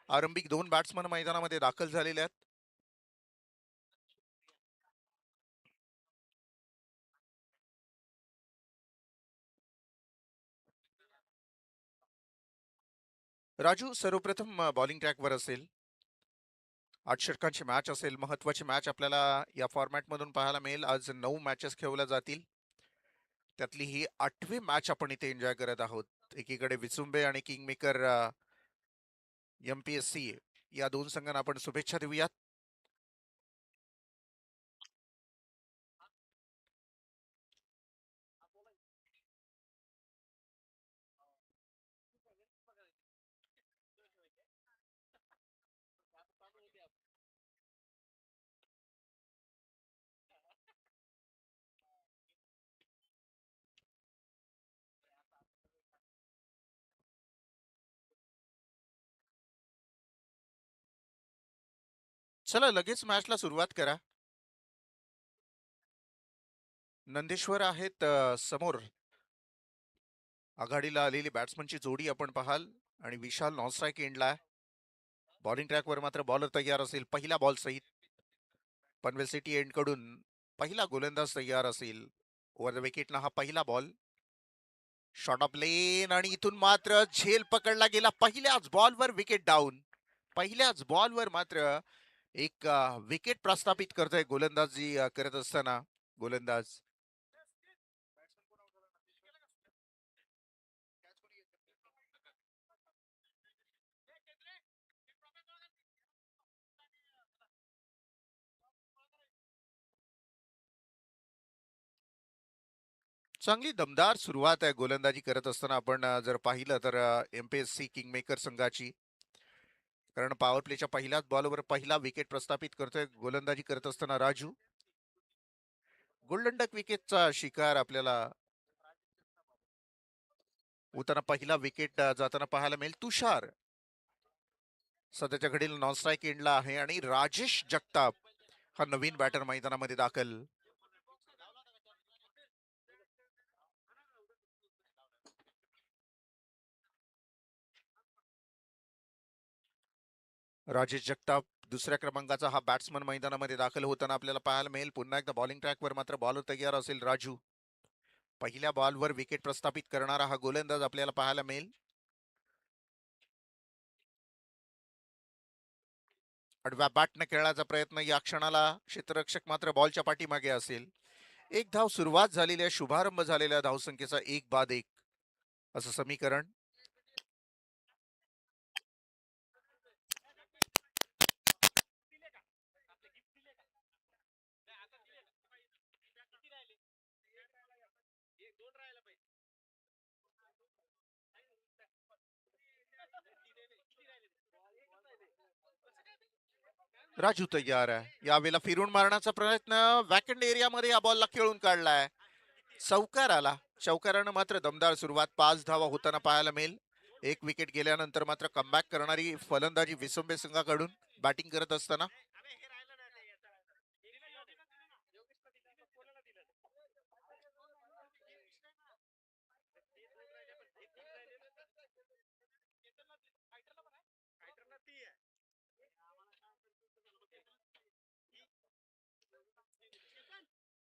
आरंभिक 2 बॅट्समन मैदानामध्ये दाखल झालेले आहेत. राजू सर्वप्रथम बॉलिंग ट्रॅकवर असेल. 8 षटकांची मॅच असेल. महत्वाची मॅच आपल्याला या फॉर्मॅटमधून पाहायला मिळेल. आज 9 मॅचेस खेळवल्या जातील. त्यातली ही 8वी मॅच आपण इथे एन्जॉय करत आहोत. एकीकडे विसुंबे आणि किंगमेकर MPSC या दोन संघांना आपण शुभेच्छा देऊयात. चला लगेच मॅचला सुरुवात करा. नंदेश्वर आहेत समोर. आघाडीला आलेली बॅट्समनची जोडी आपण पाहाल आणि विशाल नॉनस्ट्राईक एंडला. बॉलिंग ट्रॅकवर मात्र बॉलर तयार असेल पहिल्या बॉल सहित. पनवेल सिटी एंड कडून पहिला गोलंदाज तयार असेल. ओव्हर द विकेटला हा पहिला बॉल. शॉट ऑफ लेन आणि इथून मात्र झेल पकडला गेला. पहिल्याच बॉलवर विकेट डाऊन. पहिल्याच बॉलवर मात्र एक विकेट प्रस्थापित करतोय गोलंदाजी करत असताना गोलंदाज. चांगली दमदार सुरुवात आहे गोलंदाजी करत असताना आपण जर पाहिलं तर MPSC किंगमेकर संघाची. कारण पॉवर प्लेच्या पहिल्याच बॉलवर पहिला विकेट प्रस्थापित करतोय गोलंदाजी करत असताना राजू. गोल्डन डक विकेटचा शिकार आपल्याला होताना पहिला विकेट जाताना पाहायला मिळेल. तुषार सध्याच्या घडीला नॉन स्ट्राईक एंडला आहे आणि राजेश जगताप हा नवीन बॅटर मैदानामध्ये दाखल. राजेश जगताप दुसऱ्या क्रमांकाचा हा बॅट्समन मैदानामध्ये दाखल होताना आपल्याला पाहायला मिळेल. पुन्हा एकदा बॉलिंग ट्रॅकवर मात्र बॉलर तयार असेल राजू. पहिल्या बॉलवर विकेट प्रस्थापित करणारा हा गोलंदाज आपल्याला पाहायला मिळेल. आडव्या बॅटने खेळण्याचा प्रयत्न. या क्षणाला क्षेत्ररक्षक मात्र बॉलच्या पाठीमागे असेल. एक धाव सुरुवात झालेली आहे. शुभारंभ झालेल्या धावसंख्येचा 1-1 असं समीकरण. राजू तयार आहे. यावेळेला फिरून मारण्याचा प्रयत्न. वॅकंड एरियामध्ये या बॉलला खेळून काढलाय. चौकार आला. चौकारानं मात्र दमदार सुरुवात. 5 धावा होताना पाहायला मिळेल. एक विकेट गेल्यानंतर मात्र कमबॅक करणारी फलंदाजी विसुंबे संघाकडून बॅटिंग करत असताना.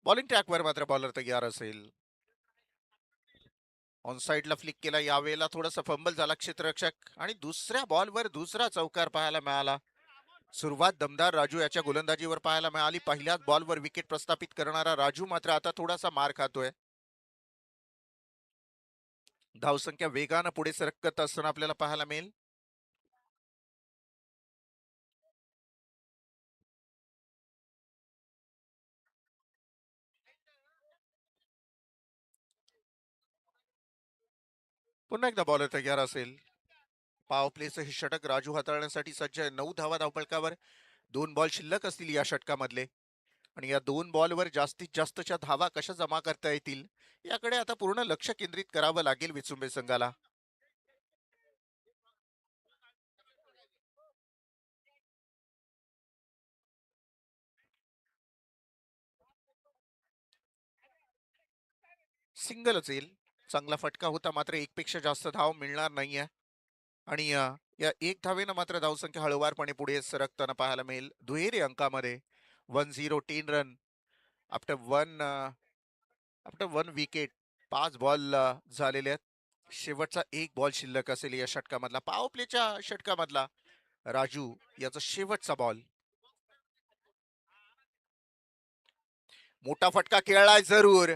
बॉलिंग ट्रॅकवर मात्र बॉलर तयार असेल. ऑन साइडला फ्लिक केला. यावेळेला थोडासा फंबल झाला क्षेत्ररक्षक आणि दुसऱ्या बॉलवर दुसरा चौकार पाहायला मिळाला. सुरुवात दमदार राजू याच्या गोलंदाजीवर पाहायला मिळाली. पहिल्याच बॉलवर विकेट प्रस्थापित करणारा राजू मात्र आता थोडासा मार खातोय. धावसंख्या वेगानं पुढे सरकत असताना आपल्याला पाहायला मिळेल. पुन्हा एकदा बॉलर तयार असेल. पॉवर प्लेचं हे षटक राजू हाताळण्यासाठी सज्ज आहे. 9 धावा धावफलकावर. 2 बॉल शिल्लक असतील या षटकामधले आणि या 2 बॉलवर जास्तीत जास्तच्या धावा कशा जमा करता येतील याकडे आता पूर्ण लक्ष केंद्रित करावं लागेल विचुंबे संघाला. सिंगलच येईल. चांगला फटका होता मात्र एकपेक्षा जास्त धाव मिळणार नाहीये आणि या एक धावेनं मात्र धावसंख्या हळूवारपणे पुढे सरकताना पाहायला मिळेल दुहेरी अंकामध्ये. 1-0 10 run after one wicket. 5 ball झालेले आहेत. शेवटचा एक बॉल शिल्लक असेल या षटकामधला, पॉवर प्लेच्या षटकामधला राजू याचा शेवटचा बॉल. मोठा फटका खेळलाय जरूर,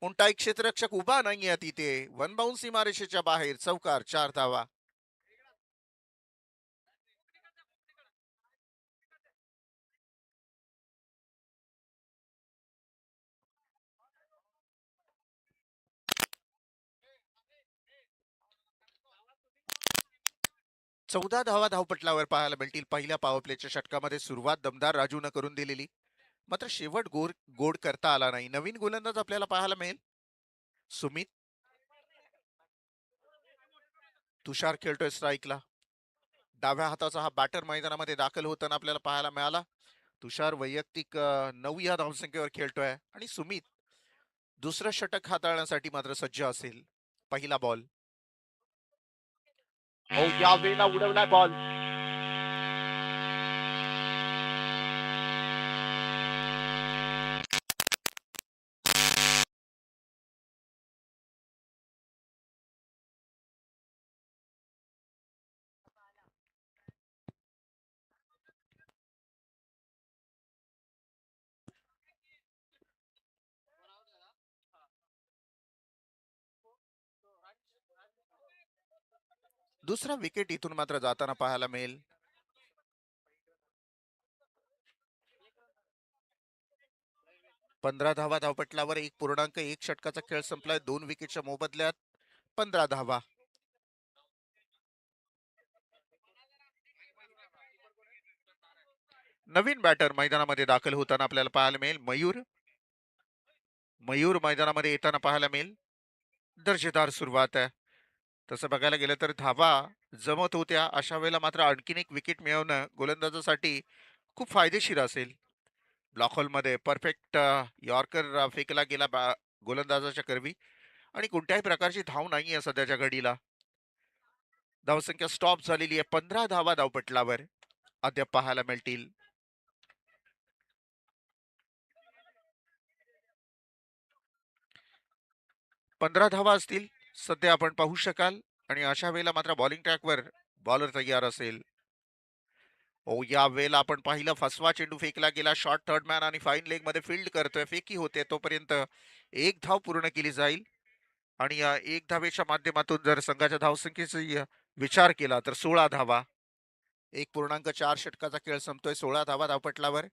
कोणताही क्षेत्ररक्षक उभा नाहीये तिथे. वन बाउंड सीमारेषेच्या बाहेर, चौकार, 4 धावा. 14 धावा धावपटलावर पाहायला मिळतील पहिल्या पॉवर प्लेच्या षटकामध्ये. सुरुवात दमदार राजूनं करून दिलेली, मात्र शेवट गोड करता आला नाही. नवीन गोलंदाज आपल्याला पाहायला मिळेल, सुमित. तुषार खेळतोय स्ट्राईकला. डाव्या हाताचा हा बॅटर मैदानामध्ये दाखल होताना आपल्याला पाहायला मिळाला. तुषार वैयक्तिक 9 या धावसंख्येवर खेळतोय आणि सुमित दुसरं षटक हाताळण्यासाठी मात्र सज्ज असेल. पहिला बॉल. या वेळेला उडवलाय बॉल. दुसरा विकेट इथून मात्र जाताना पाहायला मिळेल. 15 धावा धावपटलावर 1.1 षटकाचा खेळ संपलाय. 2 विकेटच्या मोबदल्यात 15 धावा. नवीन बॅटर मैदानामध्ये दाखल होताना आपल्याला पाहायला मिळेल मयूर. मयूर मैदानामध्ये येताना पाहायला मिळेल. दर्जेदार सुरुवात आहे. तसं बघायला गेलं तर धावा जमत होत्या, अशा वेळेला मात्र आणखीन एक विकेट मिळवणं गोलंदाजासाठी खूप फायदेशीर असेल. ब्लॉक होलमध्ये परफेक्ट यॉर्कर फेकला गेला गोलंदाजाच्या करवी, आणि कोणत्याही प्रकारची धाव नाहीये सध्याच्या घडीला. धावसंख्या स्टॉप झालेली आहे. 15 धावा धावपटलावर अद्याप पाहायला मिळतील. 15 धावा असतील सध्या आपण पाहू शकाल, आणि अशा वेळेला मात्र बॉलिंग ट्रॅकवर बॉलर तयार असेल. या वेळेला आपण पाहिलं, फसवा चेंडू फेकला गेला. शॉर्ट थर्ड मॅन आणि फाईन लेग मध्ये फील्ड करतोय, फेकी होते तोपर्यंत एक धाव पूर्ण केली जाईल. आणि या एक धावेच्या माध्यमातून जर संघाच्या धावसंख्येचा विचार केला तर 16 धावा. 1.4 षटकाचा खेळ संपतोय. 16 धावा धावपटलावर.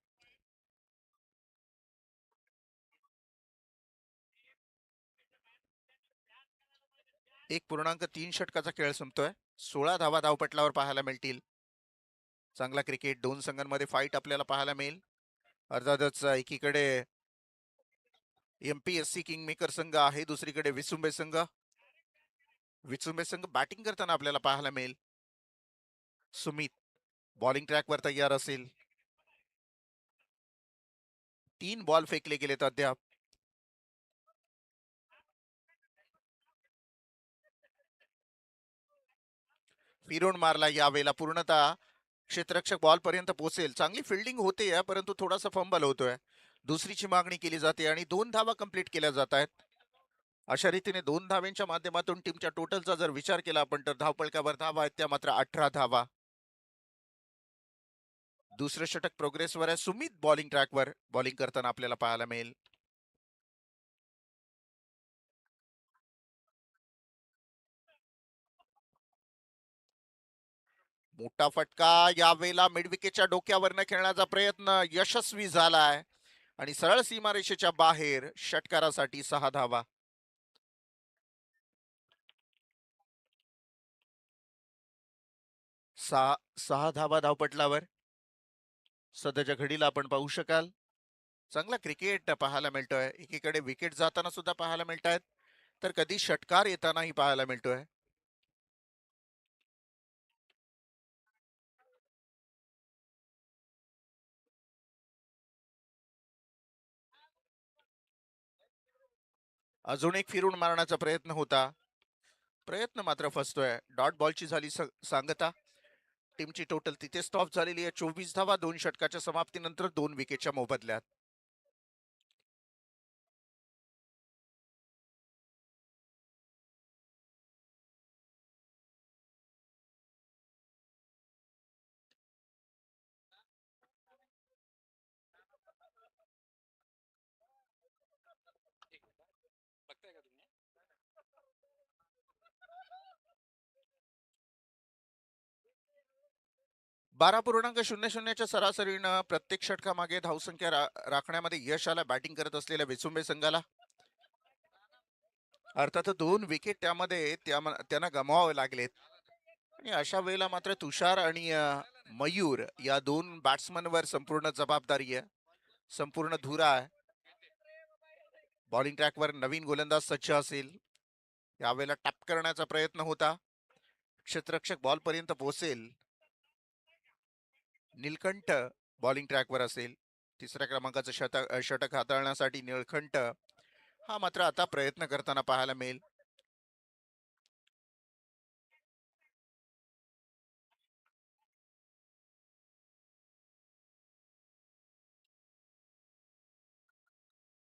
1.3 षटकाचा खेळ संपतोय. 16 धावा धावपटलावर पाहायला मिळतील. चांगला क्रिकेट, दोन संघांमध्ये फाईट आपल्याला पाहायला मिळेल. अर्थातच एकीकडे एमपीएससी किंगमेकर संघ आहे, दुसरीकडे विसुंबे संघ. विसुंबे संघ बॅटिंग करताना आपल्याला पाहायला मिळेल. सुमित बॉलिंग ट्रॅकवर तयार असेल. 3 बॉल फेकले गेलेत अद्याप. फिरून मारला यावेळेला, पूर्णतः क्षेत्ररक्षक बॉल पर्यंत पोहोचेल. चांगली फिल्डिंग होते, परंतु थोडासा फंबल होतोय. दुसरीची मागणी केली जाते आणि 2 धावा कंप्लीट केल्या जात आहेत. अशा रीतीने 2 धाव्यांच्या माध्यमातून टीमच्या टोटलचा जर विचार केला आपण तर धावपळकावर धावा आहेत त्या मात्र 18 धावा. दुसरं षटक प्रोग्रेसवर आहे. सुमित बॉलिंग ट्रॅकवर बॉलिंग करताना आपल्याला पाहायला मिळेल. मोठा फटका यावेळेला मिडविकेटच्या डोक्यावरनं खेळण्याचा प्रयत्न यशस्वी झालाय आणि सरळ सीमारेषेच्या बाहेर. षटकारासाठी 6 धावा. 6 धावा धावपटलावर सध्याच्या घडीला आपण पाहू शकाल. चांगला क्रिकेट पाहायला मिळतोय. एकीकडे विकेट जाताना सुद्धा पाहायला मिळत आहेत, तर कधी षटकार येतानाही पाहायला मिळतोय. अजून एक फिरून मारण्याचा प्रयत्न होता, प्रयत्न मात्र फसतोय. डॉट बॉलची झाली सांगता. टीमची टोटल तिथे स्टॉप झालेली आहे. 24 धावा 2 षटकाच्या समाप्तीनंतर 2 विकेटच्या मोबदल्यात. बारा पूर्णांक शून्य शून्यच्या सरासरीनं प्रत्येक षटकामागे धावसंख्या राखण्यामध्ये यश आलं बॅटिंग करत असलेल्या विसुंबे संघाला. अर्थात 2 विकेट त्यामध्ये त्यांना गमवावे लागलेत आणि अशा वेळेला मात्र तुषार आणि मयूर या 2 बॅट्समनवर संपूर्ण जबाबदारी आहे, संपूर्ण धुरा आहे. बॉलिंग ट्रॅकवर नवीन गोलंदाज सज्ज असेल, यावेळेला टॅप करण्याचा प्रयत्न होता. क्षेत्ररक्षक बॉल पर्यंत पोहोचेल. नीलकंठ बॉलिंग ट्रॅकवर असेल. तिसऱ्या क्रमांकाचं षटक हाताळण्यासाठी नीलकंठ हा मात्र आता प्रयत्न करताना पाहायला मिळेल.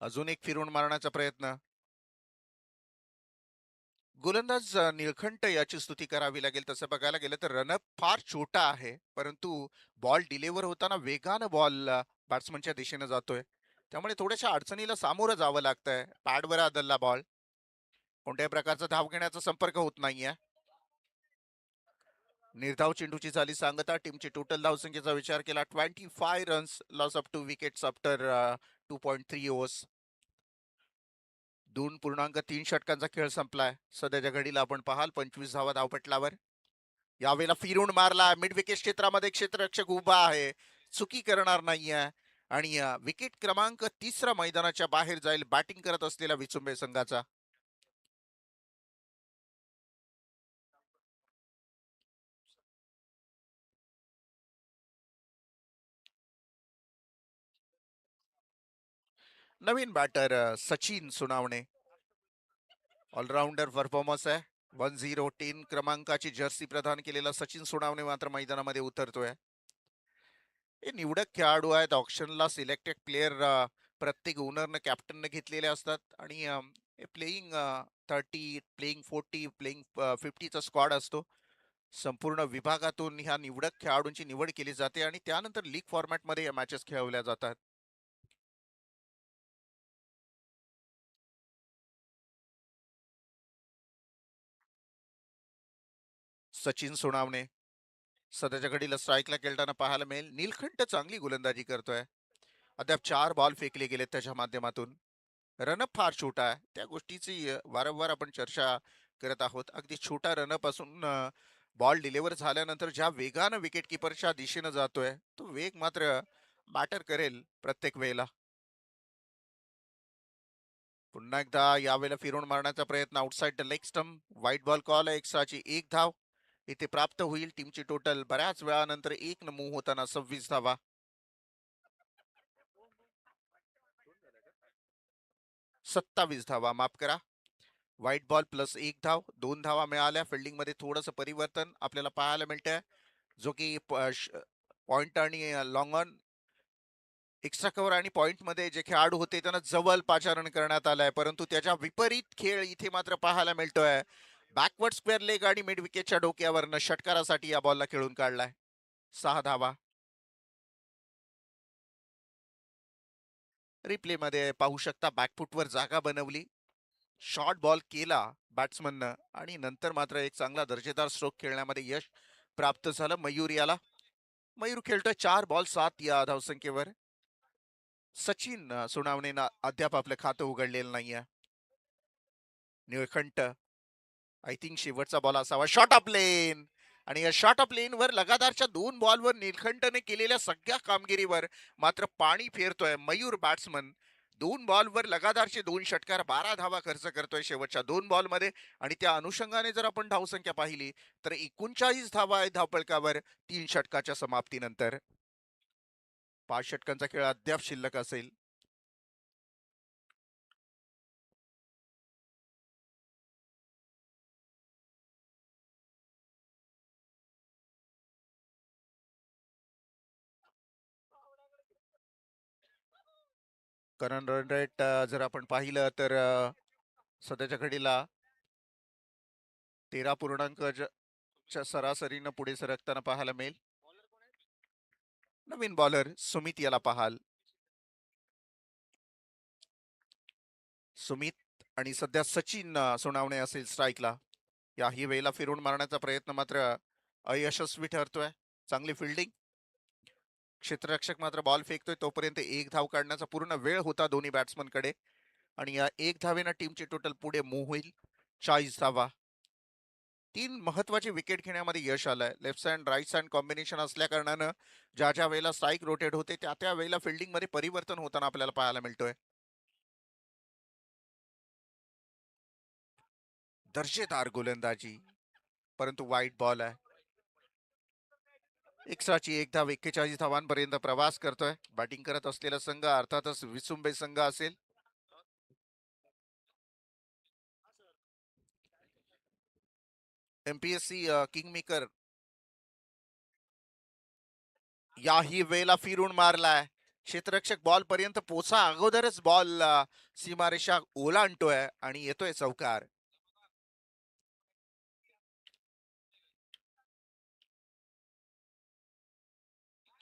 अजून एक फिरून मारण्याचा प्रयत्न. गोलंदाज निळखंठ याची स्तुती करावी लागेल. तसं बघायला गेलं तर रनअप फार छोटा आहे, परंतु बॉल डिलिव्हर होताना वेगानं बॉल बॅट्समनच्या दिशेने जातोय, त्यामुळे थोड्याशा अडचणीला सामोरं जावं लागतंय. पॅडवर आदलला बॉल, कोणत्याही प्रकारचा धाव घेण्याचा संपर्क होत नाहीये. निर्धाव चेंडूची झाली सांगता. टीमची टोटल धावसंख्येचा विचार केला 25 runs, loss of 2 wickets after 2.3 overs. 2.3 षटकांचा खेळ संपलाय. सध्याच्या घडीला आपण पाहाल 25 धावा धावपटलावर. यावेळेला फिरून मारला, मिड विकेट क्षेत्रामध्ये क्षेत्ररक्षक उभा आहे, चुकी करणार नाहीये आणि विकेट क्रमांक 3 मैदानाच्या बाहेर जाईल बॅटिंग करत असलेल्या विचुंबे संघाचा. नवीन बॅटर सचिन सुनावणे. ऑलराऊंडर परफॉर्मन्स आहे. 10 क्रमांकाची जर्सी प्रदान केलेला सचिन सुनावणे मात्र मैदानामध्ये उतरतोय. हे निवडक खेळाडू आहेत. ऑप्शनला सिलेक्टेड प्लेयर प्रत्येक ओनरनं कॅप्टननं घेतलेले असतात आणि प्लेईंग 30, प्लेईंग 40, प्लेईंग 50चा स्क्वॉड असतो. संपूर्ण विभागातून ह्या निवडक खेळाडूंची निवड केली जाते आणि त्यानंतर लीग फॉर्मॅटमध्ये या मॅचेस खेळवल्या जातात. सचिन सोनावणे सध्याच्या घडीला स्ट्राईकला खेळताना पाहायला मिळेल. नीलकंठ चांगली गोलंदाजी करतोय. अद्याप 4 बॉल फेकले गेलेत त्याच्या माध्यमातून. रनअप फार छोटा आहे, त्या गोष्टीची वारंवार आपण चर्चा करत आहोत. अगदी छोटा रनअप असून बॉल डिलिव्हर झाल्यानंतर ज्या वेगानं विकेट किपरच्या दिशेनं जातोय, तो वेग मात्र मॅटर करेल प्रत्येक वेळेला. पुन्हा एकदा यावेळेला फिरून मारण्याचा प्रयत्न. Outside the leg stump, white ball call आहे. 1 एक धाव इथे प्राप्त होईल. टीमची टोटल बऱ्याच वेळानंतर 1 मूव्ह होताना 26 धावा. 27 धावा, माफ करा. व्हाईट बॉल प्लस 1 धाव, 2 धावा मिळाल्या. फिल्डिंग मध्ये थोडंसं परिवर्तन आपल्याला पाहायला मिळतंय, जो की पॉइंट आणि लॉंग ऑन एक्स्ट्रा कव्हर आणि पॉइंट मध्ये जे खेळाडू होते त्यांना जवळ पाचारण करण्यात आलाय, परंतु त्याच्या विपरीत खेळ इथे मात्र पाहायला मिळतोय. बॅकवर्ड स्क्वेअर लेग आणि मिड विकेटच्या डोक्यावरनं षटकारासाठी या बॉलला खेळून काढलाय. 6 धावा. रिप्ले मध्ये पाहू शकता, बॅकफुटवर जागा बनवली, शॉर्ट बॉल केला बॅट्समननं आणि नंतर मात्र एक चांगला दर्जेदार स्ट्रोक खेळण्यामध्ये यश प्राप्त झालं मयूर याला. मयूर खेळतोय 4 बॉल 7 या धावसंख्येवर. सचिन सुनावणेनं अद्याप आपलं खातं उघडलेलं नाहीये. निळखंठ आय थिंक शेवटचा बॉल असावा. शॉर्ट ऑफ लेन आणि या शॉर्ट ऑफ लेन वर लगातारच्या 2 बॉलवर निळखंठने केलेल्या सगळ्या कामगिरीवर मात्र पाणी फेरतोय मयूर बॅट्समन. 2 बॉलवर लगातारचे 2 षटकार, 12 धावा खर्च करतोय शेवटच्या 2 बॉलमध्ये आणि त्या अनुषंगाने जर आपण धावसंख्या पाहिली तर 39 धावा आहेत धावपळकावर 3 षटकाच्या समाप्तीनंतर. 5 षटकांचा खेळ अद्याप शिल्लक असेल. करंट रन रेट जर आपण पाहिलं तर सध्याच्या घडीला 13 च्या सरासरीनं पुढे सरकताना पाहायला मिळेल. नवीन बॉलर सुमित याला पाहाल. सुमित आणि सध्या सचिन सोनावणे असेल स्ट्राईकला. याही वेळेला फिरून मारण्याचा प्रयत्न मात्र अयशस्वी ठरतोय. चांगली फिल्डिंग. क्षेत्ररक्षक मात्र बॉल फेकतोय तोपर्यंत एक धाव काढण्याचा पूर्ण वेळ होता दोन्ही बॅट्समनकडे. आणि या एक धावेनं टीमची टोटल पुढे मूव्ह होईल 40 धावा. 3 महत्वाची विकेट घेण्यामध्ये यश आलंय. Left hand right hand combination असल्या कारणानं ज्या ज्या वेळेला स्ट्राईक रोटेट होते त्या त्या वेळेला फिल्डिंग मध्ये परिवर्तन होताना आपल्याला पाहायला मिळतोय. दर्जेदार गोलंदाजी, परंतु वाईट बॉल आहे. एक्स्ट्राची एक धाव 41 धावांपर्यंत प्रवास करतोय. बॅटिंग करत असलेला संघ अर्थातच विसुंबे संघ असेल. एमपीएससी किंग मेकर याही वेळेला फिरून मारलाय. क्षेत्ररक्षक बॉल पर्यंत पोचा अगोदरच बॉल सीमारेषा ओलांडतोय आणि येतोय चौकार.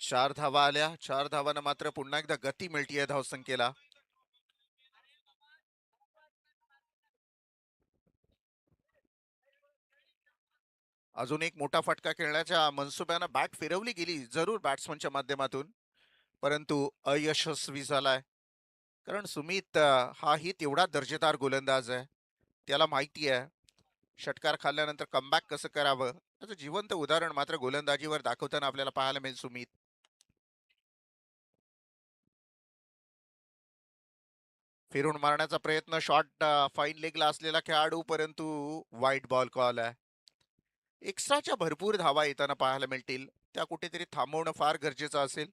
4 धावा आल्या. 4 धावांना मात्र पुन्हा एकदा गती मिळतीये धावसंख्येला. अजून एक मोठा फटका खेळण्याच्या मनसुब्यानं बॅट फिरवली गेली जरूर बॅट्समनच्या माध्यमातून, परंतु अयशस्वी झालाय. कारण सुमित हाही तेवढा दर्जेदार गोलंदाज आहे. त्याला माहिती आहे षटकार खाल्ल्यानंतर कमबॅक कसं करावं. त्याचं जिवंत उदाहरण मात्र गोलंदाजीवर दाखवताना आपल्याला पाहायला मिळेल सुमित. फिरून मारण्याचा प्रयत्न, शॉट फाईन लेगला असलेला खेळाडू, परंतु वाईट बॉल कॉल आहे. एक्स्ट्राच्या भरपूर धावा येताना पाहायला मिळतील. त्या कुठेतरी थांबवणं फार गरजेचं असेल.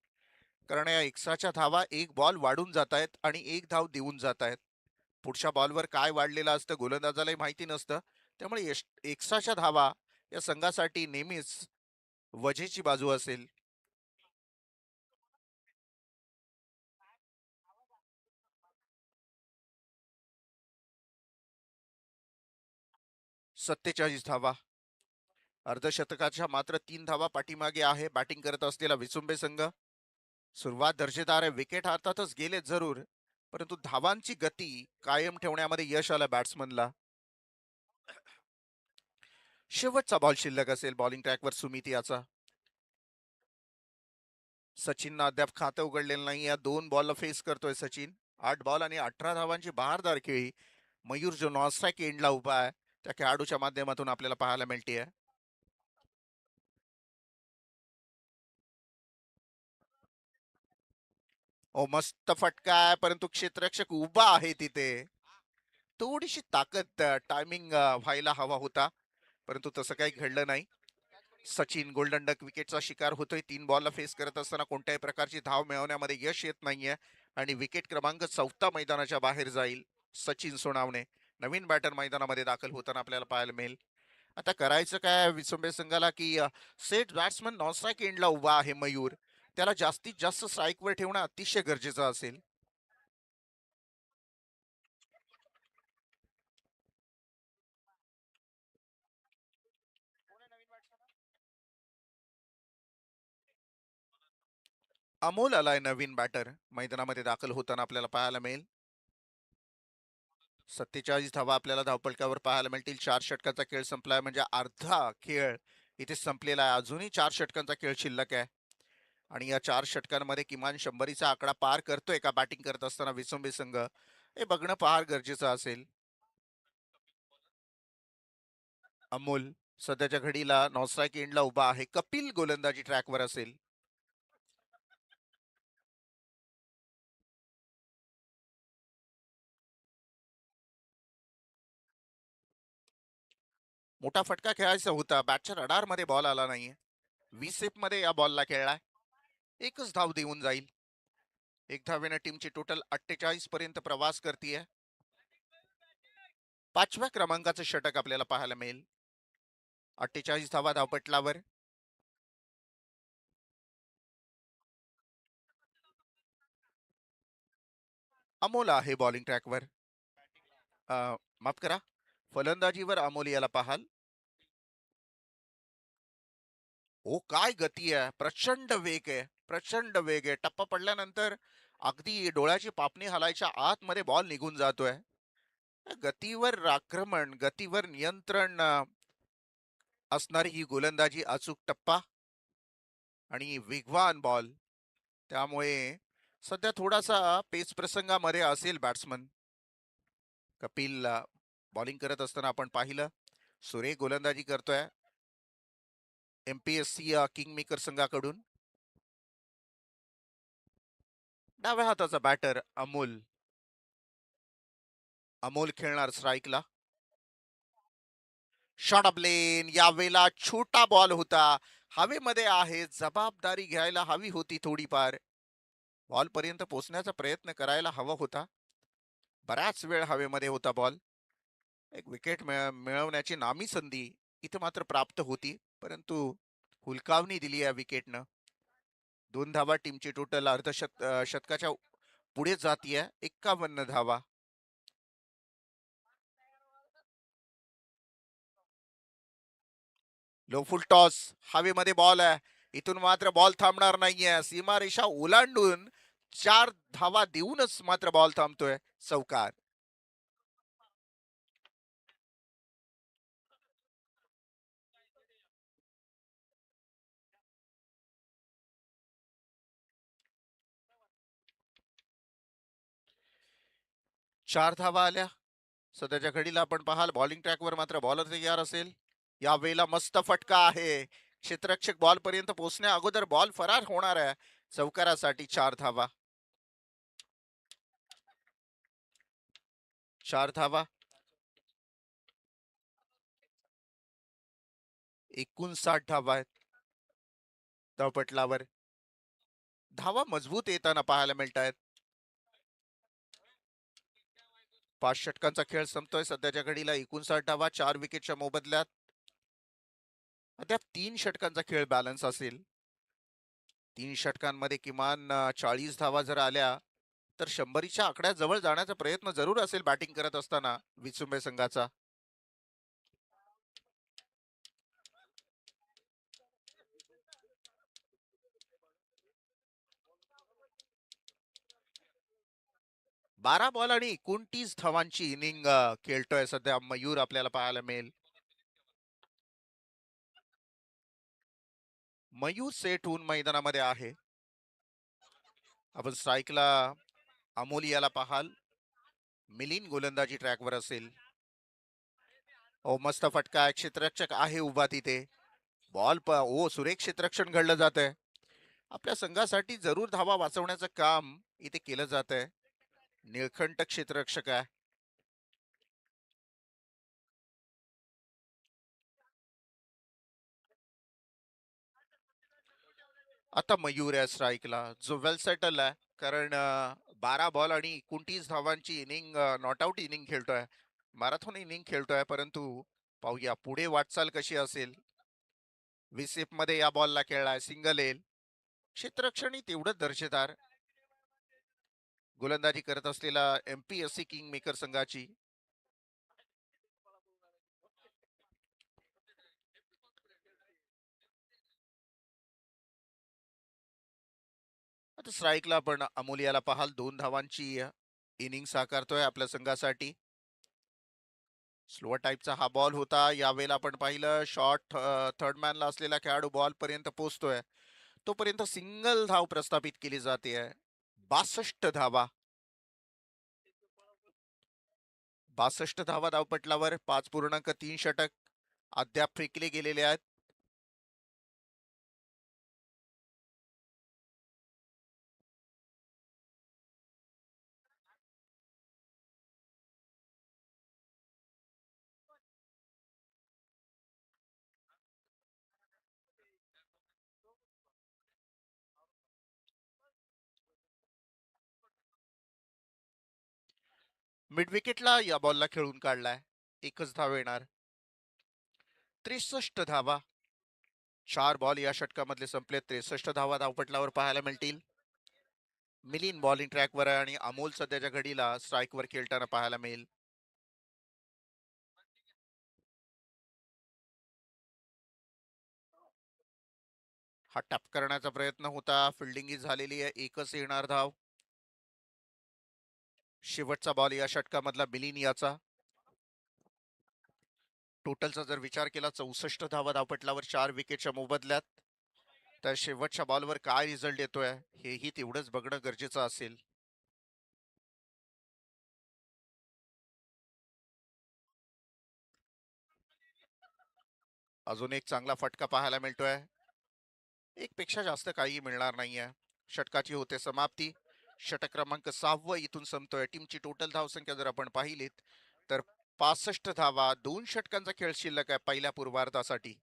कारण या एक्स्ट्राच्या धावा एक बॉल वाढून जात आहेत आणि एक धाव देऊन जात आहेत. पुढच्या बॉलवर काय वाढलेलं असतं गोलंदाजालाही माहिती नसतं. त्यामुळे एक्स्ट्राच्या धावा या संघासाठी नेहमीच वजेची बाजू असेल. 47 धावा. अर्धशतकाच्या मात्र 3 धावा पाठीमागे आहे बॅटिंग करत असलेला विसुंबे संघ. सुरुवात दर्जेदार आहे. विकेट अर्थातच गेले जरूर, परंतु धावांची गती कायम ठेवण्यामध्ये यश आलं बॅट्समनला. शेवटचा बॉल शिल्लक असेल बॉलिंग ट्रॅकवर सुमित याचा. सचिननं अद्याप खातं उघडलेलं नाही. या 2 बॉलला फेस करतोय सचिन. 8 बॉल आणि 18 धावांची बहारदार खेळी मयूर जो नॉन स्ट्राईक एंडला उभा आहे त्या खेळाडूच्या माध्यमातून आपल्याला पाहायला मिळते. ओ मस्त फटका आहे, परंतु क्षेत्ररक्षक उभा आहे तिथे. थोडीशी ताकद टायमिंग व्हायला हवा होता, परंतु तसं काही घडलं नाही. सचिन गोल्डन डक विकेटचा शिकार होतोय. 3 बॉलला फेस करत असताना कोणत्याही प्रकारची धाव मिळवण्यामध्ये यश येत नाहीये आणि विकेट क्रमांक 14 मैदानाच्या बाहेर जाईल. सचिन सोनावणे नवीन बॅटर मैदानामध्ये दाखल होताना आपल्याला पाहायला मिळेल. आता करायचं काय विसंबे संघाला की सेट बॅट्समन नॉन स्ट्राईक एंडला उभा आहे मयूर. त्याला जास्तीत जास्त स्ट्राईकवर ठेवणं अतिशय गरजेचं असेल. अमोल आलाय नवीन बॅटर मैदानामध्ये दाखल होताना आपल्याला पाहायला मिळेल. 47 धावा आपल्याला धावपलकावर पाहायला मिळतील. 4 षटकांचा खेळ संपलाय म्हणजे अर्धा खेळ इथे संपलेला आहे. अजूनही 4 षटकांचा खेळ शिल्लक आहे आणि या 4 षटकांमध्ये किमान 100चा आकडा पार करतोय का बॅटिंग करत असताना विसंबे संघ, हे बघणं फार गरजेचं असेल. अमोल सध्याच्या घडीला नॉस्ट्राईक एंडला उभा आहे. कपिल गोलंदाजी ट्रॅकवर असेल. मोठा फटका खेळायचा होता. बॅटच्या रडार मध्ये बॉल आला नाहीये. 20 मध्ये या बॉलला खेळलाय. एकच धाव देऊन जाईल. एक धावेनं टीमची टोटल 48 पर्यंत प्रवास करतीये. 5व्या क्रमांकाचं षटक आपल्याला पाहायला मिळेल. 48 धावा धावपटलावर. अमोल आहे बॉलिंग ट्रॅकवर. माफ करा, फलंदाजीवर अमोल याला पाहाल. ओ काय गती आहे, प्रचंड वेग आहे, प्रचंड वेग आहे. टप्पा पडल्यानंतर अगदी डोळ्याची पापणी हलायच्या आतमध्ये बॉल निघून जातोय. गतीवर आक्रमण, गतीवर नियंत्रण असणारी ही गोलंदाजी, अचूक टप्पा आणि वेगवान बॉल. त्यामुळे सध्या थोडासा पेच प्रसंगामध्ये असेल बॅट्समन कपिल. बॉलिंग करत असताना आपण पाहिलं, सुरेख गोलंदाजी करतोय एमपीएससी किंग मेकर संघाकडून. डाव्या हाताचा बॅटर अमोल. अमोल खेळणार स्ट्राईकला. शॉर्ट ऑफ लेन, यावेळेला छोटा बॉल होता. हवेमध्ये आहे, जबाबदारी घ्यायला हवी होती थोडीफार. बॉल पर्यंत पोहोचण्याचा प्रयत्न करायला हवा होता. बराच वेळ हवेमध्ये होता बॉल. एक विकेट मिळवण्याची नामी संधी इथे मात्र प्राप्त होती, परंतु हुलकावणी दिली या विकेटनं. 2 धावा टीमची टोटल शतकाच्या पुढे जातीये, 51 धावा. लो फुल टॉस, हवेमध्ये बॉल आहे. इथून मात्र बॉल थांबणार नाहीये. सीमारेषा ओलांडून 4 धावा देऊनच मात्र बॉल थांबतोय. चौकार. 4 धावा आल्या. सध्याच्या घडीला आपण पाहाल बॉलिंग ट्रॅकवर मात्र बॉलर तयार असेल. या वेळेला मस्त फटका आहे. क्षेत्ररक्षक बॉल पर्यंत पोहोचण्या अगोदर बॉल फरार होणार आहे. चौकारासाठी 4 धावा. 4 धावा. 59 धावा आहेत धावपटलावर. धावा मजबूत येताना पाहायला मिळत आहेत. 5 षटकांचा खेळ संपतोय सध्याच्या घडीला. 59 धावा 4 विकेटच्या मोबदल्यात. अद्याप 3 षटकांचा खेळ बॅलन्स असेल. 3 षटकांमध्ये किमान 40 धावा जर आल्या तर 100च्या आकड्याजवळ जाण्याचा प्रयत्न जरूर असेल बॅटिंग करत असताना विचुंबे संघाचा. बारा बॉल आणि 29 धावांची इनिंग खेळतोय सध्या मयूर आपल्याला पाहायला मिळेल. मयूर सेट होऊन मैदानामध्ये आहे. आपण स्ट्राईकला अमोल याला पाहाल. मिलिंद गोलंदाजी ट्रॅकवर असेल. ओ मस्त फटका आहे. क्षेत्ररक्षक आहे उभा तिथे. बॉल ओ सुरेख क्षेत्ररक्षण घडलं जात आहे. आपल्या संघासाठी जरूर धावा वाचवण्याचं काम इथे केलं जात आहे. निळखंठ क्षेत्ररक्षक आहे. आता मयूर आहे स्ट्राईकला, जो वेल सेटल आहे. कारण 12 बॉल आणि 29 धावांची इनिंग, नॉट आउट इनिंग खेळतोय. मॅरेथॉन इनिंग खेळतोय. परंतु पाहूया पुढे वाटचाल कशी असेल. विसिप मध्ये या बॉलला खेळलाय, सिंगल येईल. क्षेत्ररक्षणी तेवढंच दर्जेदार गोलंदाजी करत असलेला एमपीएससी किंग मेकर संघाची. आता स्ट्राईकला आपण अमोलियाला पाहाल. 2 धावांची इनिंग साकारतोय आपल्या संघासाठी. स्लोअर टाईपचा हा बॉल होता. यावेळेला आपण पाहिलं शॉर्ट थर्ड मॅनला असलेला खेळाडू बॉल पर्यंत पोहोचतोय, तोपर्यंत सिंगल धाव प्रस्थापित केली जाते. 62 धावा. 62 धावा धावपटलावर. 5.3 षटक अद्याप फेकले गेलेले आहेत. मिड विकेटला या बॉलला खेळून काढलाय. एकच धाव येणार. 63 धावा. 4 बॉल या षटकामधले संपले. 63 धावा धावपटलावर पाहायला मिळतील. मिलिंद बॉलिंग ट्रॅकवर आहे आणि अमोल सध्याच्या घडीला स्ट्राईकवर खेळताना पाहायला मिळेल. हा टॅप करण्याचा प्रयत्न होता, फिल्डिंग ही झालेली आहे, एकच येणार धाव. शेवटचा बॉल या षटकामधला मिलिंद याचा. टोटलचा जर विचार केला 64 धावा धावपटलावर 4 विकेटच्या मोबदल्यात. तर शेवटच्या बॉलवर काय रिझल्ट येतोय हेही तेवढंच बघणं गरजेचं असेल. अजून एक चांगला फटका पाहायला मिळतोय. एक पेक्षा जास्त काही मिळणार नाहीये. षटकाची होते समाप्ती. षटक क्रमांक 6 इथून संपतोय. टीमची टोटल धावसंख्या जर आपण पाहिलीत तर 65 धावा, 2 षटकांचा खेळ शिल्लक आहे पहिल्या पूर्वार्धासाठी.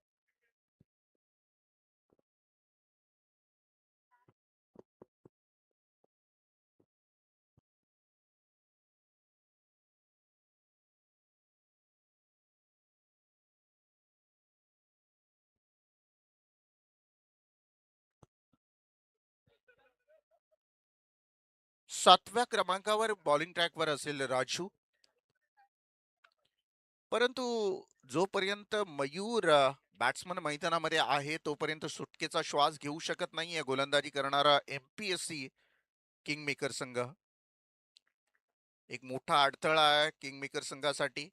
सातव्या क्रमांकावर बॉलिंग ट्रॅकवर असेल राजू. परंतु जोपर्यंत मयूर बॅट्समन मैदानामध्ये आहे तोपर्यंत सुटकेचा श्वास घेऊ शकत नाहीये गोलंदाजी करणारा एमपीएससी किंगमेकर संघ. एक मोठा अडथळा आहे किंगमेकर संघासाठी.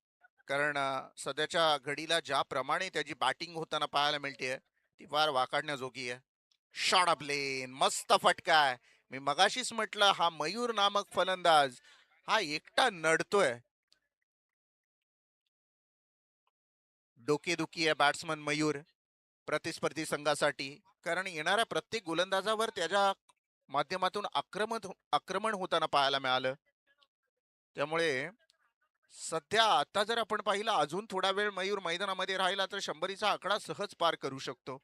कारण सध्याच्या घडीला ज्याप्रमाणे त्याची बॅटिंग होताना पाहायला मिळते ती फार वाखाणण्याजोगी आहे. शॉट अप लेन, मस्त फटका आहे. मी मगाशीच म्हटलं हा मयूर नामक फलंदाज हा एकटा नडतोय. डोकेदुखी आहे बॅट्समन मयूर प्रतिस्पर्धी संघासाठी. कारण येणाऱ्या प्रत्येक गोलंदाजावर त्याच्या माध्यमातून आक्रमण होताना पाहायला मिळालं. त्यामुळे सध्या आता जर आपण पाहिलं अजून थोडा वेळ मयूर मैदानामध्ये राहिला तर 100चा आकडा सहज पार करू शकतो.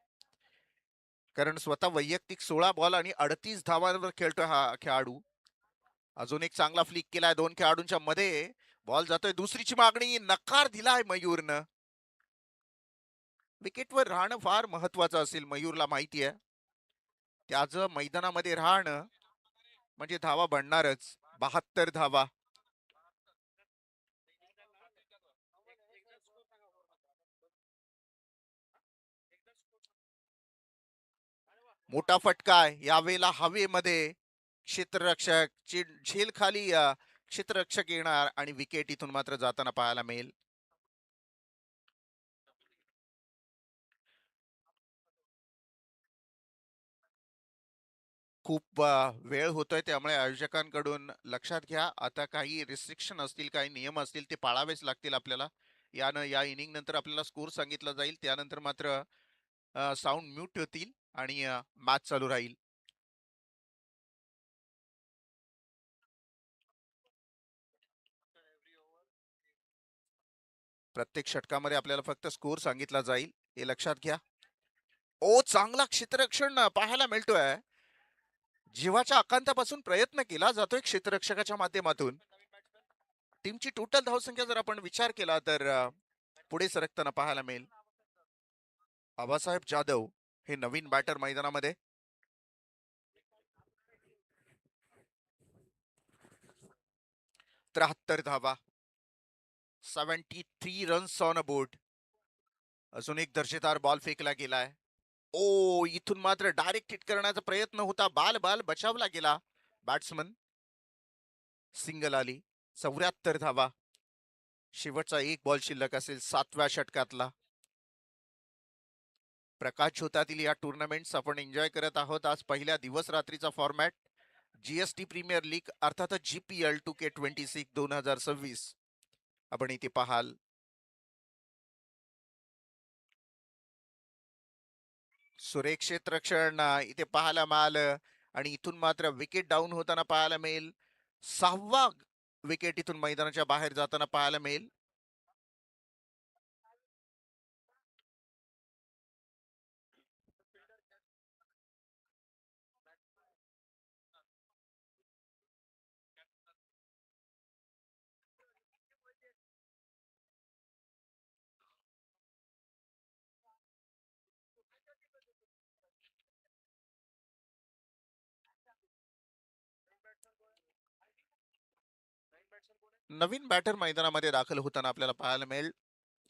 कारण स्वतः वैयक्तिक 16 बॉल आणि 38 धावांवर खेळतोय हा खेळाडू. अजून एक चांगला फ्लिक केलाय दोन खेळाडूंच्या मध्ये. बॉल जातोय, दुसरीची मागणी, नकार दिलाय मयूरनं. विकेटवर राहणं फार महत्वाचं असेल मयूरला माहिती आहे. त्याचं मैदानामध्ये राहणं म्हणजे धावा बनणारच. 72 धावा. मोठा फटका आहे यावेळेला हवेमध्ये. क्षेत्ररक्षक झेल खाली क्षेत्ररक्षक येणार आणि विकेट इथून मात्र जाताना पाहायला मिळेल. खूप वेळ होतोय त्यामुळे आयोजकांकडून लक्षात घ्या, आता काही रिस्ट्रिक्शन असतील, काही नियम असतील ते पाळावेच लागतील आपल्याला. या इनिंग नंतर आपल्याला स्कोर सांगितला जाईल, त्यानंतर मात्र साऊंड म्यूट होतील आणि मॅच चालू राहील. प्रत्येक षटकामध्ये आपल्याला फक्त स्कोर सांगितला जाईल, हे लक्षात घ्या. ओ, चांगला क्षेत्ररक्षण पाहायला मिळतोय. जीवाच्या आकांतापासून प्रयत्न केला जातोय क्षेत्ररक्षकाच्या माध्यमातून. टीमची टोटल धावसंख्या जर आपण विचार केला तर पुढे सरकताना पाहायला मिळेल. आबासाहेब जाधव हे नवीन बॅटर मैदानामध्ये. 73 धावा, 73 रन्स ऑन अ बोर्ड. अजून एक दर्जेदार बॉल फेकला गेलाय. ओ, इथून मात्र डायरेक्ट हिट करण्याचा प्रयत्न होता, बाल बाल बचावला गेला. बॅट्समन सिंगल आली. 74 धावा. शेवटचा एक बॉल शिल्लक असेल 7व्या षटकातला. प्रकाश झोतातील या टुर्नामेंट्स आपण एन्जॉय करत आहोत. आज पहिल्या दिवस रात्रीचा फॉर्मॅट जीएसटी प्रीमियर लीग अर्थातच जीपीएल 2K26 2026 आपण इथे पाहाल. सुरेख क्षेत्ररक्षण इथे पाहायला मिळालं आणि इथून मात्र विकेट डाऊन होताना पाहायला मिळेल. 6वा विकेट इथून मैदानाच्या बाहेर जाताना पाहायला मिळेल. नवीन बॅटर मैदानामध्ये दाखल होताना आपल्याला पाहायला मिळेल.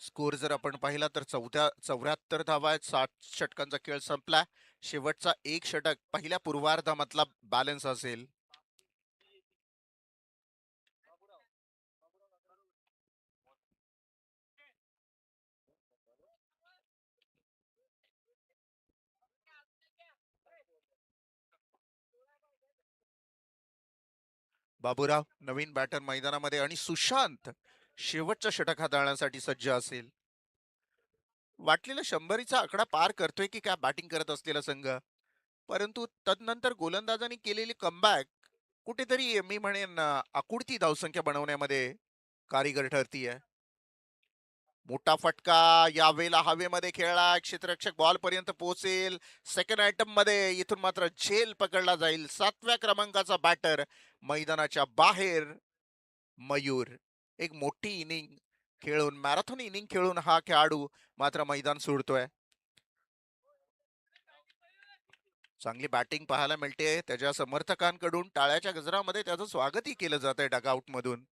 स्कोर जर आपण पाहिला तर 74 धावा आहेत. 60 षटकांचा खेळ संपला. शेवटचा एक षटक पहिल्या पूर्वार्धामधला बॅलन्स असेल. बाबूराव नवीन बॅटर मैदानामध्ये आणि सुशांत शेवटचा षटक हाताळण्यासाठी सज्ज असेल. वाटलेला 100चा आकडा पार करतोय की काय बॅटिंग करत असलेला संघ, परंतु तदनंतर गोलंदाजांनी केलेली कमबॅक कुठेतरी मी म्हणेन आकुडती धावसंख्या बनवण्यामध्ये कारीगर ठरतीये. मोठा फटका यावेळेला हवेमध्ये खेळला. क्षेत्ररक्षक बॉल पर्यंत पोहोचेल. सेकंड आयटम मध्ये इथून मात्र झेल पकडला जाईल. 7व्या क्रमांकाचा बॅटर मैदानाच्या बाहेर मयूर. एक मोठी इनिंग खेळून, मॅरेथॉन इनिंग खेळून हा खेळाडू मात्र मैदान सोडतोय. चांगली बॅटिंग पाहायला मिळते. त्याच्या समर्थकांकडून टाळ्याच्या गजरामध्ये त्याचं स्वागतही केलं जात आहे डगआउट मधून.